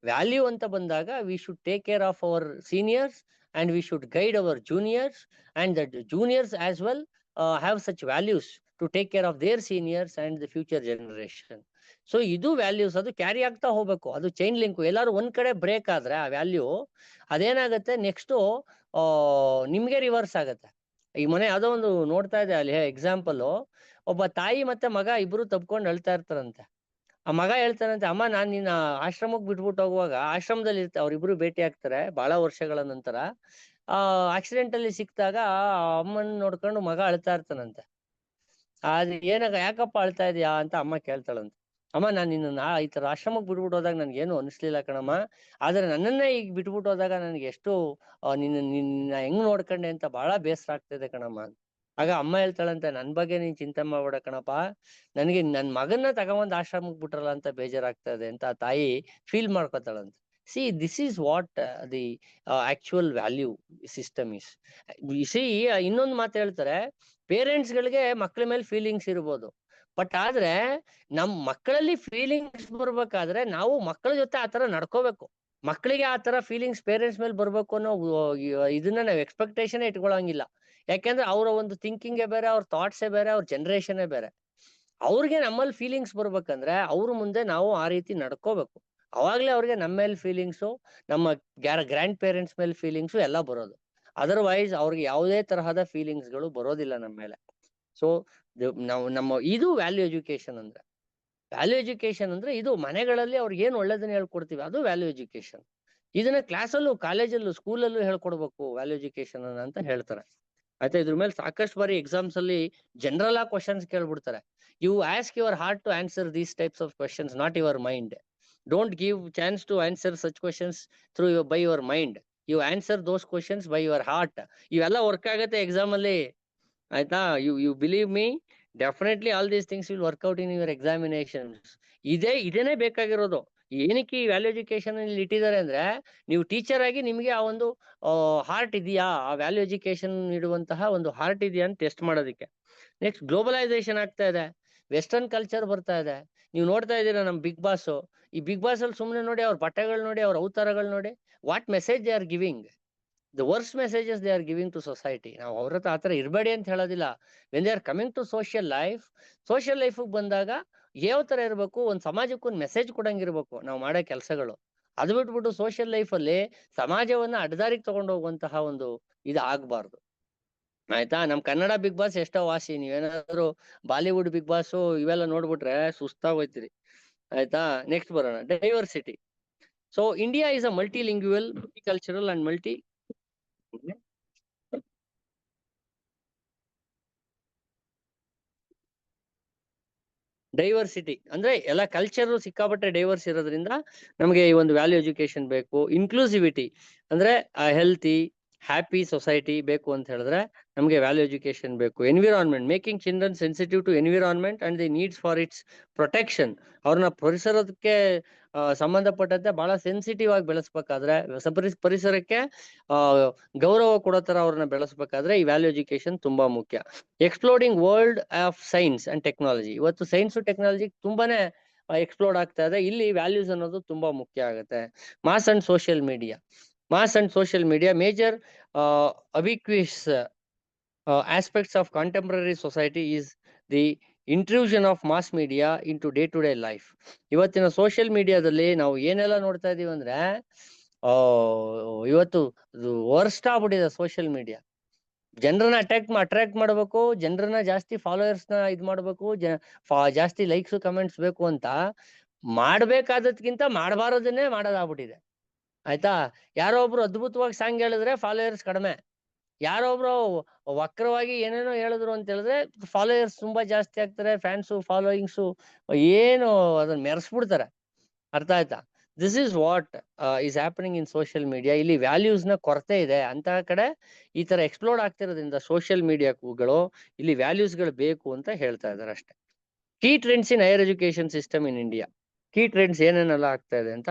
Speaker 1: ವ್ಯಾಲ್ಯೂ ಅಂತ ಬಂದಾಗ we should take care of our seniors and we should guide our juniors and that juniors as well have such values to take care of their seniors and the future generation. So ಇದು values, ಅದು carry ಆಗ್ತಾ ಹೋಗ್ಬೇಕು, ಅದು chain link. ಎಲ್ಲಾರು ಒಂದ್ ಕಡೆ break ಆದ್ರೆ ಆ ವ್ಯಾಲ್ಯೂ ಅದೇನಾಗತ್ತೆ, ನೆಕ್ಸ್ಟ್ ನಿಮ್ಗೆ ರಿವರ್ಸ್ ಆಗತ್ತೆ. ಈ ಮನೆ ಯಾವುದೋ ಒಂದು ನೋಡ್ತಾ ಇದೆ ಅಲ್ಲಿ ಎಕ್ಸಾಂಪಲ್, ಒಬ್ಬ ತಾಯಿ ಮತ್ತೆ ಮಗ ಇಬ್ರು ತಪ್ಕೊಂಡು ಅಳ್ತಾ ಇರ್ತಾರಂತೆ. ಆ ಮಗ ಹೇಳ್ತಾನಂತೆ, ಅಮ್ಮ ನಾನ್ ನಿನ್ನ ಆಶ್ರಮಕ್ಕೆ ಬಿಟ್ಬಿಟ್ಟು ಹೋಗುವಾಗ ಆಶ್ರಮದಲ್ಲಿ ಅವ್ರಿಬ್ರು ಭೇಟಿ ಆಗ್ತಾರೆ ಬಹಳ ವರ್ಷಗಳ ನಂತರ. ಆಕ್ಸಿಡೆಂಟ್ ಅಲ್ಲಿ ಸಿಕ್ತಾಗ ಆ ಅಮ್ಮನ್ ನೋಡ್ಕೊಂಡು ಮಗ ಅಳ್ತಾ ಇರ್ತಾನಂತೆ. ಅದ್ ಯಾಕಪ್ಪ ಅಳ್ತಾ ಇದೀಯಾ ಅಂತ ಅಮ್ಮ ಕೇಳ್ತಾಳಂತೆ. ಅಮ್ಮ ನಾನ್ ನಿನ್ನ ಈ ತರ ಆಶ್ರಮಕ್ಕೆ ಬಿಟ್ಬಿಟ್ಟು ಹೋದಾಗ ನನ್ಗೆ ಏನು ಅನಿಸ್ಲಿಲ್ಲ ಕಣಮ್ಮ, ಆದ್ರೆ ನನ್ನನ್ನೇ ಈಗ ಬಿಟ್ಬಿಟ್ಟು ಹೋದಾಗ ನನ್ಗೆ ಎಷ್ಟು ನಿನ್ನ ಹೆಂಗ್ ನೋಡ್ಕೊಂಡೆ ಅಂತ ಬಹಳ ಬೇಸರ ಆಗ್ತಿದೆ ಕಣಮ್ಮ. ಆಗ ಅಮ್ಮ ಹೇಳ್ತಾಳಂತೆ, ನನ್ ಬಗ್ಗೆ ನೀನ್ ಚಿಂತೆ ಮಾಡ್ಬೇಡ ಕಣಪ್ಪ, ನನ್ಗೆ ನನ್ ಮಗನ್ನ ತಗೊಂಬಂದ್ ಆಶ್ರಮಕ್ಕೆ ಬಿಟ್ರಲ್ಲ ಅಂತ ಬೇಜಾರಾಗ್ತಾ ಇದೆ ಅಂತ ಆ ತಾಯಿ ಫೀಲ್ ಮಾಡ್ಕೊತಾಳಂತೆ. See this is what the actual value system is. See ಇನ್ನೊಂದು ಮಾತು ಹೇಳ್ತಾರೆ, ಪೇರೆಂಟ್ಸ್ ಗಳಿಗೆ ಮಕ್ಳ ಮೇಲೆ ಫೀಲಿಂಗ್ಸ್ ಇರ್ಬೋದು, ಬಟ್ ಆದ್ರೆ ನಮ್ ಮಕ್ಕಳಲ್ಲಿ ಫೀಲಿಂಗ್ಸ್ ಬರ್ಬೇಕಾದ್ರೆ ನಾವು ಮಕ್ಕಳ ಜೊತೆ ಆತರ ನಡ್ಕೋಬೇಕು. ಮಕ್ಕಳಿಗೆ ಆತರ ಫೀಲಿಂಗ್ಸ್ ಪೇರೆಂಟ್ಸ್ ಮೇಲೆ ಬರ್ಬೇಕು ಅನ್ನೋ ಇದನ್ನ ನಾವು ಎಕ್ಸ್ಪೆಕ್ಟೇಷನ್ ಇಟ್ಕೊಳಂಗಿಲ್ಲ. ಯಾಕೆಂದ್ರೆ ಅವರ ಒಂದು ಥಿಂಕಿಂಗೇ ಬೇರೆ, ಅವ್ರ ಥಾಟ್ಸೇ ಬೇರೆ, ಅವ್ರ ಜನರೇಷನ್ನೇ ಬೇರೆ. ಅವ್ರಿಗೆ ನಮ್ಮಲ್ಲಿ ಫೀಲಿಂಗ್ಸ್ ಬರ್ಬೇಕಂದ್ರೆ ಅವ್ರ ಮುಂದೆ ನಾವು ಆ ರೀತಿ ನಡ್ಕೋಬೇಕು. ಅವಾಗ್ಲೇ ಅವ್ರಿಗೆ ನಮ್ಮ ಮೇಲೆ ಫೀಲಿಂಗ್ಸು, ನಮ್ಮ ಗ್ರ್ಯಾಂಡ್ ಪೇರೆಂಟ್ಸ್ ಮೇಲೆ ಫೀಲಿಂಗ್ಸು ಎಲ್ಲ ಬರೋದು. ಅದರ್ವೈಸ್ ಅವ್ರಿಗೆ ಯಾವುದೇ ತರಹದ ಫೀಲಿಂಗ್ಸ್ಗಳು ಬರೋದಿಲ್ಲ ನಮ್ಮ ಮೇಲೆ. ಸೊ ನಾವು ಇದು ವ್ಯಾಲ್ಯೂ ಎಜುಕೇಶನ್ ಅಂದ್ರೆ. ವ್ಯಾಲ್ಯೂ ಎಜುಕೇಶನ್ ಅಂದ್ರೆ ಇದು ಮನೆಗಳಲ್ಲಿ ಅವ್ರಿಗೆ ಏನ್ ಒಳ್ಳೇದನ್ನ ಹೇಳ್ಕೊಡ್ತೀವಿ ಅದು ವ್ಯಾಲ್ಯೂ ಎಜುಕೇಶನ್. ಇದನ್ನ ಕ್ಲಾಸಲ್ಲೂ, ಕಾಲೇಜಲ್ಲೂ, ಸ್ಕೂಲಲ್ಲೂ ಹೇಳ್ಕೊಡ್ಬೇಕು ವ್ಯಾಲ್ಯೂ ಎಜುಕೇಶನ್ ಅಂತ ಹೇಳ್ತಾರೆ. ಆಯ್ತಾ. ಇದ್ರ ಮೇಲೆ ಸಾಕಷ್ಟು ಬಾರಿ ಎಕ್ಸಾಮ್ಸ್ ಅಲ್ಲಿ ಜನರಲ್ ಆಗಿ ಕ್ವಶನ್ಸ್ ಕೇಳ್ಬಿಡ್ತಾರೆ. You ask your heart to answer these types of questions, not your mind. Don't give chance to answer such questions by your mind. You answer those questions by your heart. ಇವೆಲ್ಲ work ಆಗತ್ತೆ exam ಅಲ್ಲಿ. ಆಯ್ತಾ. You believe me, definitely all these things will work out in your examinations. ಇದೇನೆ ಬೇಕಾಗಿರೋದು. ಏನಕ್ಕೆ ಈ value education ಇಲ್ಲಿ ಇಟ್ಟಿದ್ದಾರೆ ಅಂದ್ರೆ, ನೀವು ಟೀಚರ್ ಆಗಿ ನಿಮ್ಗೆ ಆ ಒಂದು ಹಾರ್ಟ್ ಇದೆಯಾ, ಆ ವ್ಯಾಲ್ಯೂ ಎಜುಕೇಶನ್ ನೀಡುವಂತಹ ಒಂದು ಹಾರ್ಟ್ ಇದೆಯಾ ಅಂತ ಟೆಸ್ಟ್ ಮಾಡೋದಕ್ಕೆ. ನೆಕ್ಸ್ಟ್ ಗ್ಲೋಬಲೈಸೇಷನ್ ಆಗ್ತಾ ಇದೆ, ವೆಸ್ಟರ್ನ್ ಕಲ್ಚರ್ ಬರ್ತಾ ಇದೆ. ನೀವು ನೋಡ್ತಾ ಇದ್ದೀರಾ ನಮ್ ಬಿಗ್ ಬಾಸ್. ಈ ಬಿಗ್ ಬಾಸ್ ಅಲ್ಲಿ ಸುಮ್ನೆ ನೋಡಿ, ಅವ್ರ ಬಟ್ಟೆಗಳು ನೋಡಿ, ಅವ್ರ ಅವತಾರಗಳು ನೋಡಿ, what message they are giving, the worst messages they are giving to society. ನಾವು ಅವ್ರ ಹತ್ರ ಆತರ ಇರಬೇಡಿ ಅಂತ ಹೇಳೋದಿಲ್ಲ. When they are coming to social life ಬಂದಾಗ ಯಾವ ತರ ಇರ್ಬೇಕು, ಒಂದ್ ಸಮಾಜಕ್ಕೆ ಒಂದು ಮೆಸೇಜ್ ಕೊಡಂಗಿರ್ಬೇಕು ನಾವು ಮಾಡೋ ಕೆಲಸಗಳು. ಅದು ಬಿಟ್ಬಿಟ್ಟು ಸೋಷಿಯಲ್ ಲೈಫ್ ಅಲ್ಲಿ ಸಮಾಜವನ್ನ ಅಡ್ಡದಾರಿಗೆ ತಗೊಂಡು ಹೋಗುವಂತಹ ಒಂದು ಇದು ಆಗ್ಬಾರ್ದು. ಆಯ್ತಾ. ನಮ್ ಕನ್ನಡ ಬಿಗ್ ಬಾಸ್ ಎಷ್ಟೋ ವಾಸಿ, ನೀವೇನಾದ್ರು ಬಾಲಿವುಡ್ ಬಿಗ್ ಬಾಸ್ ಇವೆಲ್ಲ ನೋಡ್ಬಿಟ್ರೆ ಸುಸ್ತಾಗೋಯ್ತಿರಿ. ಆಯ್ತಾ. ನೆಕ್ಸ್ಟ್ ಬರೋಣ, diversity. So India is a multilingual, multicultural and multi diversity ಅಂದ್ರೆ ಎಲ್ಲ ಕಲ್ಚರ್ ಸಿಕ್ಕಾಪಟ್ಟೆ ಡೈವರ್ಸ್ ಇರೋದ್ರಿಂದ ನಮಗೆ ಈ ಒಂದು ವ್ಯಾಲ್ಯೂ ಎಜುಕೇಶನ್ ಬೇಕು. ಇನ್ಕ್ಲೂಸಿವಿಟಿ ಅಂದ್ರೆ ಹೆಲ್ತಿ ಹ್ಯಾಪಿ ಸೊಸೈಟಿ ಬೇಕು ಅಂತ ಹೇಳಿದ್ರೆ ನಮಗೆ ವ್ಯಾಲ್ಯೂ ಎಜುಕೇಶನ್ ಬೇಕು. Environment, making children sensitive to environment and the needs for its protection. ಅವ್ರನ್ನ ಪರಿಸರಕ್ಕೆ ಸಂಬಂಧಪಟ್ಟಂತೆ ಬಹಳ ಸೆನ್ಸಿಟಿವ್ ಆಗಿ ಬೆಳೆಸ್ಬೇಕಾದ್ರೆ, ಪರಿಸರಕ್ಕೆ ಗೌರವ ಕೊಡೋ ತರ ಅವ್ರನ್ನ ಬೆಳೆಸ್ಬೇಕಾದ್ರೆ ಈ ವ್ಯಾಲ್ಯೂ ಎಜುಕೇಶನ್ ತುಂಬಾ ಮುಖ್ಯ. Exploring world of science and technology. ಇವತ್ತು ಸೈನ್ಸ್ ಟೆಕ್ನಾಲಜಿ ತುಂಬಾನೇ ಎಕ್ಸ್ಪ್ಲೋರ್ಡ್ ಆಗ್ತಾ ಇದೆ. ಇಲ್ಲಿ ವ್ಯಾಲ್ಯೂಸ್ ಅನ್ನೋದು ತುಂಬಾ ಮುಖ್ಯ ಆಗುತ್ತೆ. Mass and social media major ubiquitous aspects of contemporary society is the intrusion of mass media into day-to-day life. ಇವತ್ತಿನ ಸೋಷಿಯಲ್ ಮೀಡಿಯಾದಲ್ಲಿ ನಾವು ಏನೆಲ್ಲ ನೋಡ್ತಾ ಇದೀವಿ ಅಂದ್ರೆ ಇವತ್ತು ವರ್ಸ್ಟ್ ಆಗ್ಬಿಟ್ಟಿದೆ ಸೋಷಿಯಲ್ ಮೀಡಿಯಾ. ಜನರನ್ನ ಅಟ್ರಾಕ್ಟ್ ಮಾಡ್ಬೇಕು, ಜನರನ್ನ ಜಾಸ್ತಿ ಫಾಲೋವರ್ಸ್ ನ ಇದ್ ಮಾಡ್ಬೇಕು, ಜಾಸ್ತಿ ಲೈಕ್ಸ್ ಕಮೆಂಟ್ಸ್ ಬೇಕು ಅಂತ ಮಾಡ್ಬೇಕಾದದ್ಕಿಂತ ಮಾಡಬಾರದನ್ನೇ ಮಾಡೋದಾಗ್ಬಿಟ್ಟಿದೆ. ಆಯ್ತಾ. ಯಾರೋ ಒಬ್ರು ಅದ್ಭುತವಾಗಿ ಸಾಂಗ್ ಹೇಳಿದ್ರೆ ಫಾಲೋವರ್ಸ್ ಕಡಿಮೆ, ಯಾರೊಬ್ರು ವಕ್ರವಾಗಿ ಏನೇನೋ ಹೇಳಿದ್ರು ಅಂತ ಹೇಳಿದ್ರೆ ಫಾಲೋಯರ್ಸ್ ತುಂಬಾ ಜಾಸ್ತಿ ಆಗ್ತಾರೆ, ಫ್ಯಾನ್ಸು ಫಾಲೋಯಿಂಗ್ಸು ಏನು ಅದನ್ನ ಮೆರೆಸ್ಬಿಡ್ತಾರೆ. ಅರ್ಥ ಆಯ್ತಾ? This is what is happening in social media. ಇಲ್ಲಿ ವ್ಯಾಲ್ಯೂಸ್ ನ ಕೊರತೆ ಇದೆ ಅಂತ ಕಡೆ ಈ ತರ ಎಕ್ಸ್ಪ್ಲೋರ್ಡ್ ಆಗ್ತಿರೋದ್ರಿಂದ ಸೋಷಿಯಲ್ ಮೀಡಿಯಾಗಳು ಇಲ್ಲಿ ವ್ಯಾಲ್ಯೂಸ್ ಗಳು ಬೇಕು ಅಂತ ಹೇಳ್ತಾ ಇದಾರೆ ಅಷ್ಟೇ. Key trends in higher education system in India. Key trends ಏನೇನೆಲ್ಲ ಆಗ್ತಾ ಇದೆ ಅಂತ.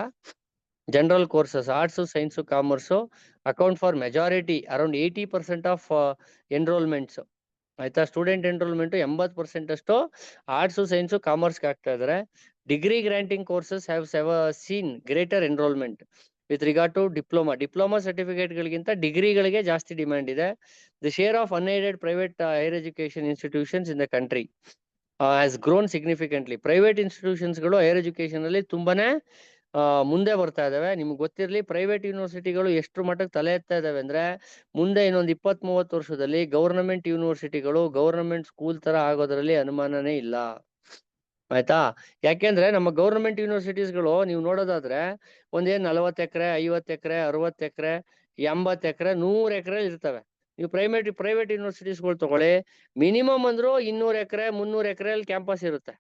Speaker 1: General courses, arts, science, commerce account for majority around 80% of enrolments. ಆಯ್ತಾ? ಸ್ಟೂಡೆಂಟ್ ಎನ್ರೋಲ್ಮೆಂಟ್ 80% ಅಷ್ಟು ಆರ್ಟ್ಸ್, ಸೈನ್ಸ್, ಕಾಮರ್ಸ್ಗೆ ಆಗ್ತಾ ಇದಾರೆ. Degree granting courses have seen greater enrolment with regard to diploma certificate ಗಳಿಗಿಂತ ಡಿಗ್ರಿಗಳಿಗೆ ಜಾಸ್ತಿ ಡಿಮ್ಯಾಂಡ್ ಇದೆ. The share of unaided private higher education institutions in the country has grown significantly. Private ಇನ್ಸ್ಟಿಟ್ಯೂಷನ್ಸ್ಗಳು higher education ಅಲ್ಲಿ ತುಂಬಾನೇ ಮುಂದೆ ಬರ್ತಾ ಇದಾವೆ. ನಿಮ್ಗೆ ಗೊತ್ತಿರಲಿ, ಪ್ರೈವೇಟ್ ಯೂನಿವರ್ಸಿಟಿಗಳು ಎಷ್ಟು ಮಟ್ಟಕ್ಕೆ ತಲೆ ಎತ್ತಾ ಇದಾವೆ ಅಂದ್ರೆ ಮುಂದೆ ಇನ್ನೊಂದು 20-30 ವರ್ಷದಲ್ಲಿ ಗವರ್ನಮೆಂಟ್ ಯೂನಿವರ್ಸಿಟಿಗಳು ಗವರ್ನಮೆಂಟ್ ಸ್ಕೂಲ್ ತರ ಆಗೋದ್ರಲ್ಲಿ ಅನುಮಾನನೇ ಇಲ್ಲ. ಆಯ್ತಾ? ಯಾಕೆಂದ್ರೆ ನಮ್ಮ ಗವರ್ನಮೆಂಟ್ ಯೂನಿವರ್ಸಿಟೀಸ್ಗಳು ನೀವು ನೋಡೋದಾದ್ರೆ ಒಂದೇನ್ 40 ಎಕರೆ, 50 ಎಕರೆ, 60 ಎಕರೆ, 80 ಎಕರೆ, 100 ಎಕರೆ ಇರ್ತವೆ. ನೀವು ಪ್ರೈವೇಟ್ ಯೂನಿವರ್ಸಿಟೀಸ್ಗಳು ತಗೊಳ್ಳಿ, ಮಿನಿಮಮ್ ಅಂದ್ರೂ 200 ಎಕರೆ, 300 ಎಕರೆಯಲ್ಲಿ ಕ್ಯಾಂಪಸ್ ಇರುತ್ತೆ.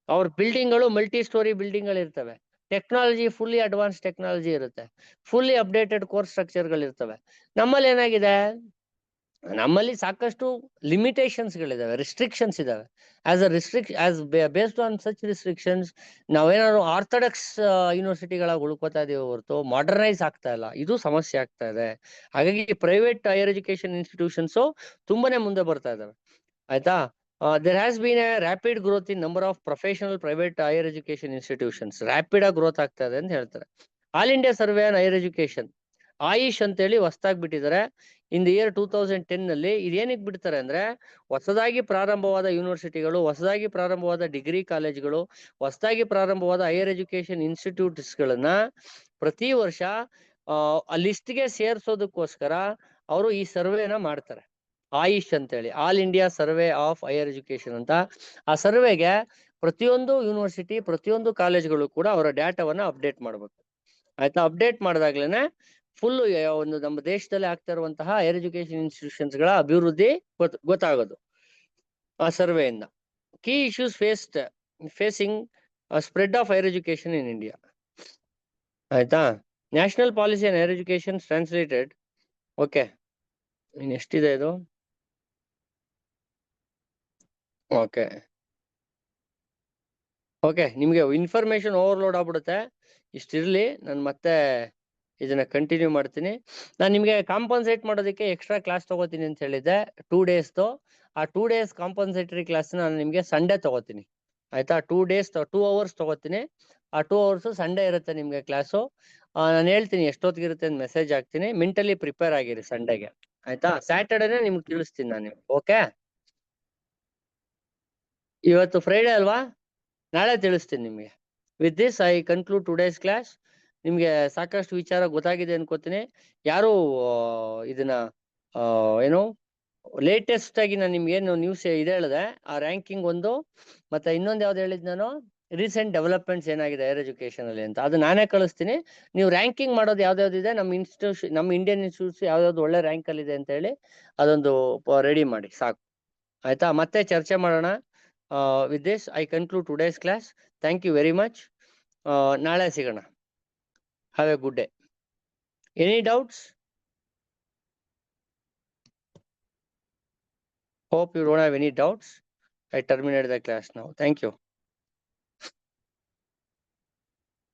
Speaker 1: ಅವ್ರ ಬಿಲ್ಡಿಂಗ್ಗಳು ಮಲ್ಟಿ ಸ್ಟೋರಿ ಬಿಲ್ಡಿಂಗ್ ಗಳು ಇರ್ತವೆ. ಟೆಕ್ನಾಲಜಿ ಫುಲ್ಲಿ ಅಡ್ವಾನ್ಸ್ ಟೆಕ್ನಾಲಜಿ ಇರುತ್ತೆ. ಫುಲ್ಲಿ ಅಪ್ಡೇಟೆಡ್ ಕೋರ್ಸ್ ಸ್ಟ್ರಕ್ಚರ್ಗಳು ಇರ್ತವೆ. ನಮ್ಮಲ್ಲಿ ಏನಾಗಿದೆ, ನಮ್ಮಲ್ಲಿ ಸಾಕಷ್ಟು ಲಿಮಿಟೇಷನ್ಸ್ ಗಳಿದಾವೆ, ರಿಸ್ಟ್ರಿಕ್ಷನ್ಸ್ ಇದಾವೆ. ಬೇಸ್ಡ್ ಆನ್ ಸಚ್ ರಿಸ್ಟ್ರಿಕ್ಷನ್ಸ್ ನಾವೇನಾದ್ರು ಆರ್ಥೋಡಾಕ್ಸ್ ಯೂನಿವರ್ಸಿಟಿಗಳಾಗಿ ಉಳ್ಕೋತಾ ಇದೀವಿ ಹೊರತು ಮಾಡರ್ನೈಸ್ ಆಗ್ತಾ ಇಲ್ಲ. ಇದು ಸಮಸ್ಯೆ ಆಗ್ತಾ ಇದೆ. ಹಾಗಾಗಿ ಪ್ರೈವೇಟ್ ಹೈಯರ್ ಎಜುಕೇಶನ್ ಇನ್ಸ್ಟಿಟ್ಯೂಷನ್ಸ್ ತುಂಬಾನೇ ಮುಂದೆ ಬರ್ತಾ ಇದಾವೆ. ಆಯ್ತಾ? There has been a rapid growth in number of professional private higher education institutions. Rapid ಆಗಿ ಗ್ರೋತ್ ಆಗ್ತಾ ಇದೆ ಅಂತ ಹೇಳ್ತಾರೆ. All India survey on higher education, Ayush ಅಂತೇಳಿ ಹೊಸದಾಗಿ ಬಿಟ್ಟಿದ್ದಾರೆ ಇನ್ ದಿ ಇಯರ್ 2010 ನಲ್ಲಿ. ಇದೇನಕ್ಕೆ ಬಿಡ್ತಾರೆ ಅಂದ್ರೆ ಹೊಸದಾಗಿ ಪ್ರಾರಂಭವಾದ ಯೂನಿವರ್ಸಿಟಿಗಳು, ಹೊಸದಾಗಿ ಪ್ರಾರಂಭವಾದ ಡಿಗ್ರಿ ಕಾಲೇಜ್ಗಳು, ಹೊಸದಾಗಿ ಪ್ರಾರಂಭವಾದ ಹೈಯರ್ ಎಜುಕೇಶನ್ ಇನ್ಸ್ಟಿಟ್ಯೂಟ್ಸ್ ಗಳನ್ನ ಪ್ರತಿ ವರ್ಷ ಆ ಲಿಸ್ಟ್ಗೆ ಸೇರ್ಸೋದಕ್ಕೋಸ್ಕರ ಅವರು ಈ ಸರ್ವೆನ ಮಾಡ್ತಾರೆ. ಆಯುಷ್ ಅಂತೇಳಿ, all India survey of higher education ಅಂತ. ಆ ಸರ್ವೆಗೆ ಪ್ರತಿಯೊಂದು ಯೂನಿವರ್ಸಿಟಿ, ಪ್ರತಿಯೊಂದು ಕಾಲೇಜ್ಗಳು ಕೂಡ ಅವರ ಡೇಟಾವನ್ನ ಅಪ್ಡೇಟ್ ಮಾಡ್ಬೇಕು. ಆಯ್ತಾ? ಅಪ್ಡೇಟ್ ಮಾಡಿದಾಗ್ಲೇನೆ ಫುಲ್ ಒಂದು ನಮ್ಮ ದೇಶದಲ್ಲಿ ಆಗ್ತಾ ಇರುವಂತಹ ಹೈಯರ್ ಎಜುಕೇಶನ್ ಇನ್ಸ್ಟಿಟ್ಯೂಷನ್ಸ್ ಗಳ ಅಭಿವೃದ್ಧಿ ಗೊತ್ತಾಗೋದು ಆ ಸರ್ವೆಯಿಂದ. Key issues facing spread of higher education in India. ಆಯ್ತಾ? National policy on higher education translated. Okay, in ಎಷ್ಟಿದೆ ಇದು? ಓಕೆ, ನಿಮ್ಗೆ ಇನ್ಫಾರ್ಮೇಶನ್ ಓವರ್ಲೋಡ್ ಆಗ್ಬಿಡುತ್ತೆ. ಇಷ್ಟಿರ್ಲಿ, ನಾನು ಮತ್ತೆ ಇದನ್ನ ಕಂಟಿನ್ಯೂ ಮಾಡ್ತೀನಿ. ನಾನು ನಿಮ್ಗೆ ಕಾಂಪನ್ಸೇಟ್ ಮಾಡೋದಕ್ಕೆ ಎಕ್ಸ್ಟ್ರಾ ಕ್ಲಾಸ್ ತಗೋತೀನಿ ಅಂತ ಹೇಳಿದ್ದೆ 2 days. ಆ 2 days ಕಾಂಪನ್ಸೇಟರಿ ಕ್ಲಾಸ್ ನಾನು ನಿಮ್ಗೆ ಸಂಡೇ ತಗೋತೀನಿ. ಆಯ್ತಾ? 2 days 2 hours ತಗೋತೀನಿ. ಆ 2 hours ಸಂಡೇ ಇರುತ್ತೆ ನಿಮ್ಗೆ ಕ್ಲಾಸು. ನಾನು ಹೇಳ್ತೀನಿ ಎಷ್ಟೊತ್ತಿಗೆ ಇರುತ್ತೆ ಅಂತ ಮೆಸೇಜ್ ಹಾಕ್ತೀನಿ. ಮೆಂಟಲಿ ಪ್ರಿಪೇರ್ ಆಗಿರಿ ಸಂಡೇಗೆ. ಆಯ್ತಾ? ಸ್ಯಾಟರ್ಡೇನೆ ನಿಮ್ಗೆ ತಿಳಿಸ್ತೀನಿ ನಾನು. ಓಕೆ, ಇವತ್ತು ಫ್ರೈಡೇ ಅಲ್ವಾ? ನಾಳೆ ತಿಳಿಸ್ತೀನಿ ನಿಮಗೆ. With this I conclude today's class. ನಿಮ್ಗೆ ಸಾಕಷ್ಟು ವಿಚಾರ ಗೊತ್ತಾಗಿದೆ ಅನ್ಕೋತೀನಿ. ಯಾರು ಇದನ್ನ ಏನು ಲೇಟೆಸ್ಟ್ ಆಗಿ ನಾನು ನಿಮ್ಗೆ ಏನು ನ್ಯೂಸ್ ಇದೆ ಹೇಳಿದೆ, ಆ ರ್ಯಾಂಕಿಂಗ್ ಒಂದು, ಮತ್ತೆ ಇನ್ನೊಂದು ಯಾವ್ದು ಹೇಳಿದ್ ನಾನು, ರೀಸೆಂಟ್ ಡೆವಲಪ್ಮೆಂಟ್ಸ್ ಏನಾಗಿದೆ ಹೈಯರ್ ಎಜುಕೇಶನ್ ಅಲ್ಲಿ ಅಂತ, ಅದು ನಾನೇ ಕಳಿಸ್ತೀನಿ. ನೀವು ರ್ಯಾಂಕಿಂಗ್ ಮಾಡೋದು ಯಾವ್ದಾವ್ದಿದೆ, ನಮ್ಮ ಇನ್ಸ್ಟಿಟ್ಯೂಷನ್, ನಮ್ಮ ಇಂಡಿಯನ್ ಇನ್ಸ್ಟಿಟ್ಯೂಟ್ಸ್ ಯಾವ್ದಾವ್ದು ಒಳ್ಳೆ ರ್ಯಾಂಕ್ ಅಲ್ಲಿ ಇದೆ ಅಂತ ಹೇಳಿ ಅದೊಂದು ರೆಡಿ ಮಾಡಿ ಸಾಕು. ಆಯ್ತಾ? ಮತ್ತೆ ಚರ್ಚೆ ಮಾಡೋಣ. With this I conclude today's class. Thank you very much. ನಾಳೆ ಸಿಗೋಣ. Have a good day. Any doubts? Hope you don't have any doubts. I terminate the class now. Thank you.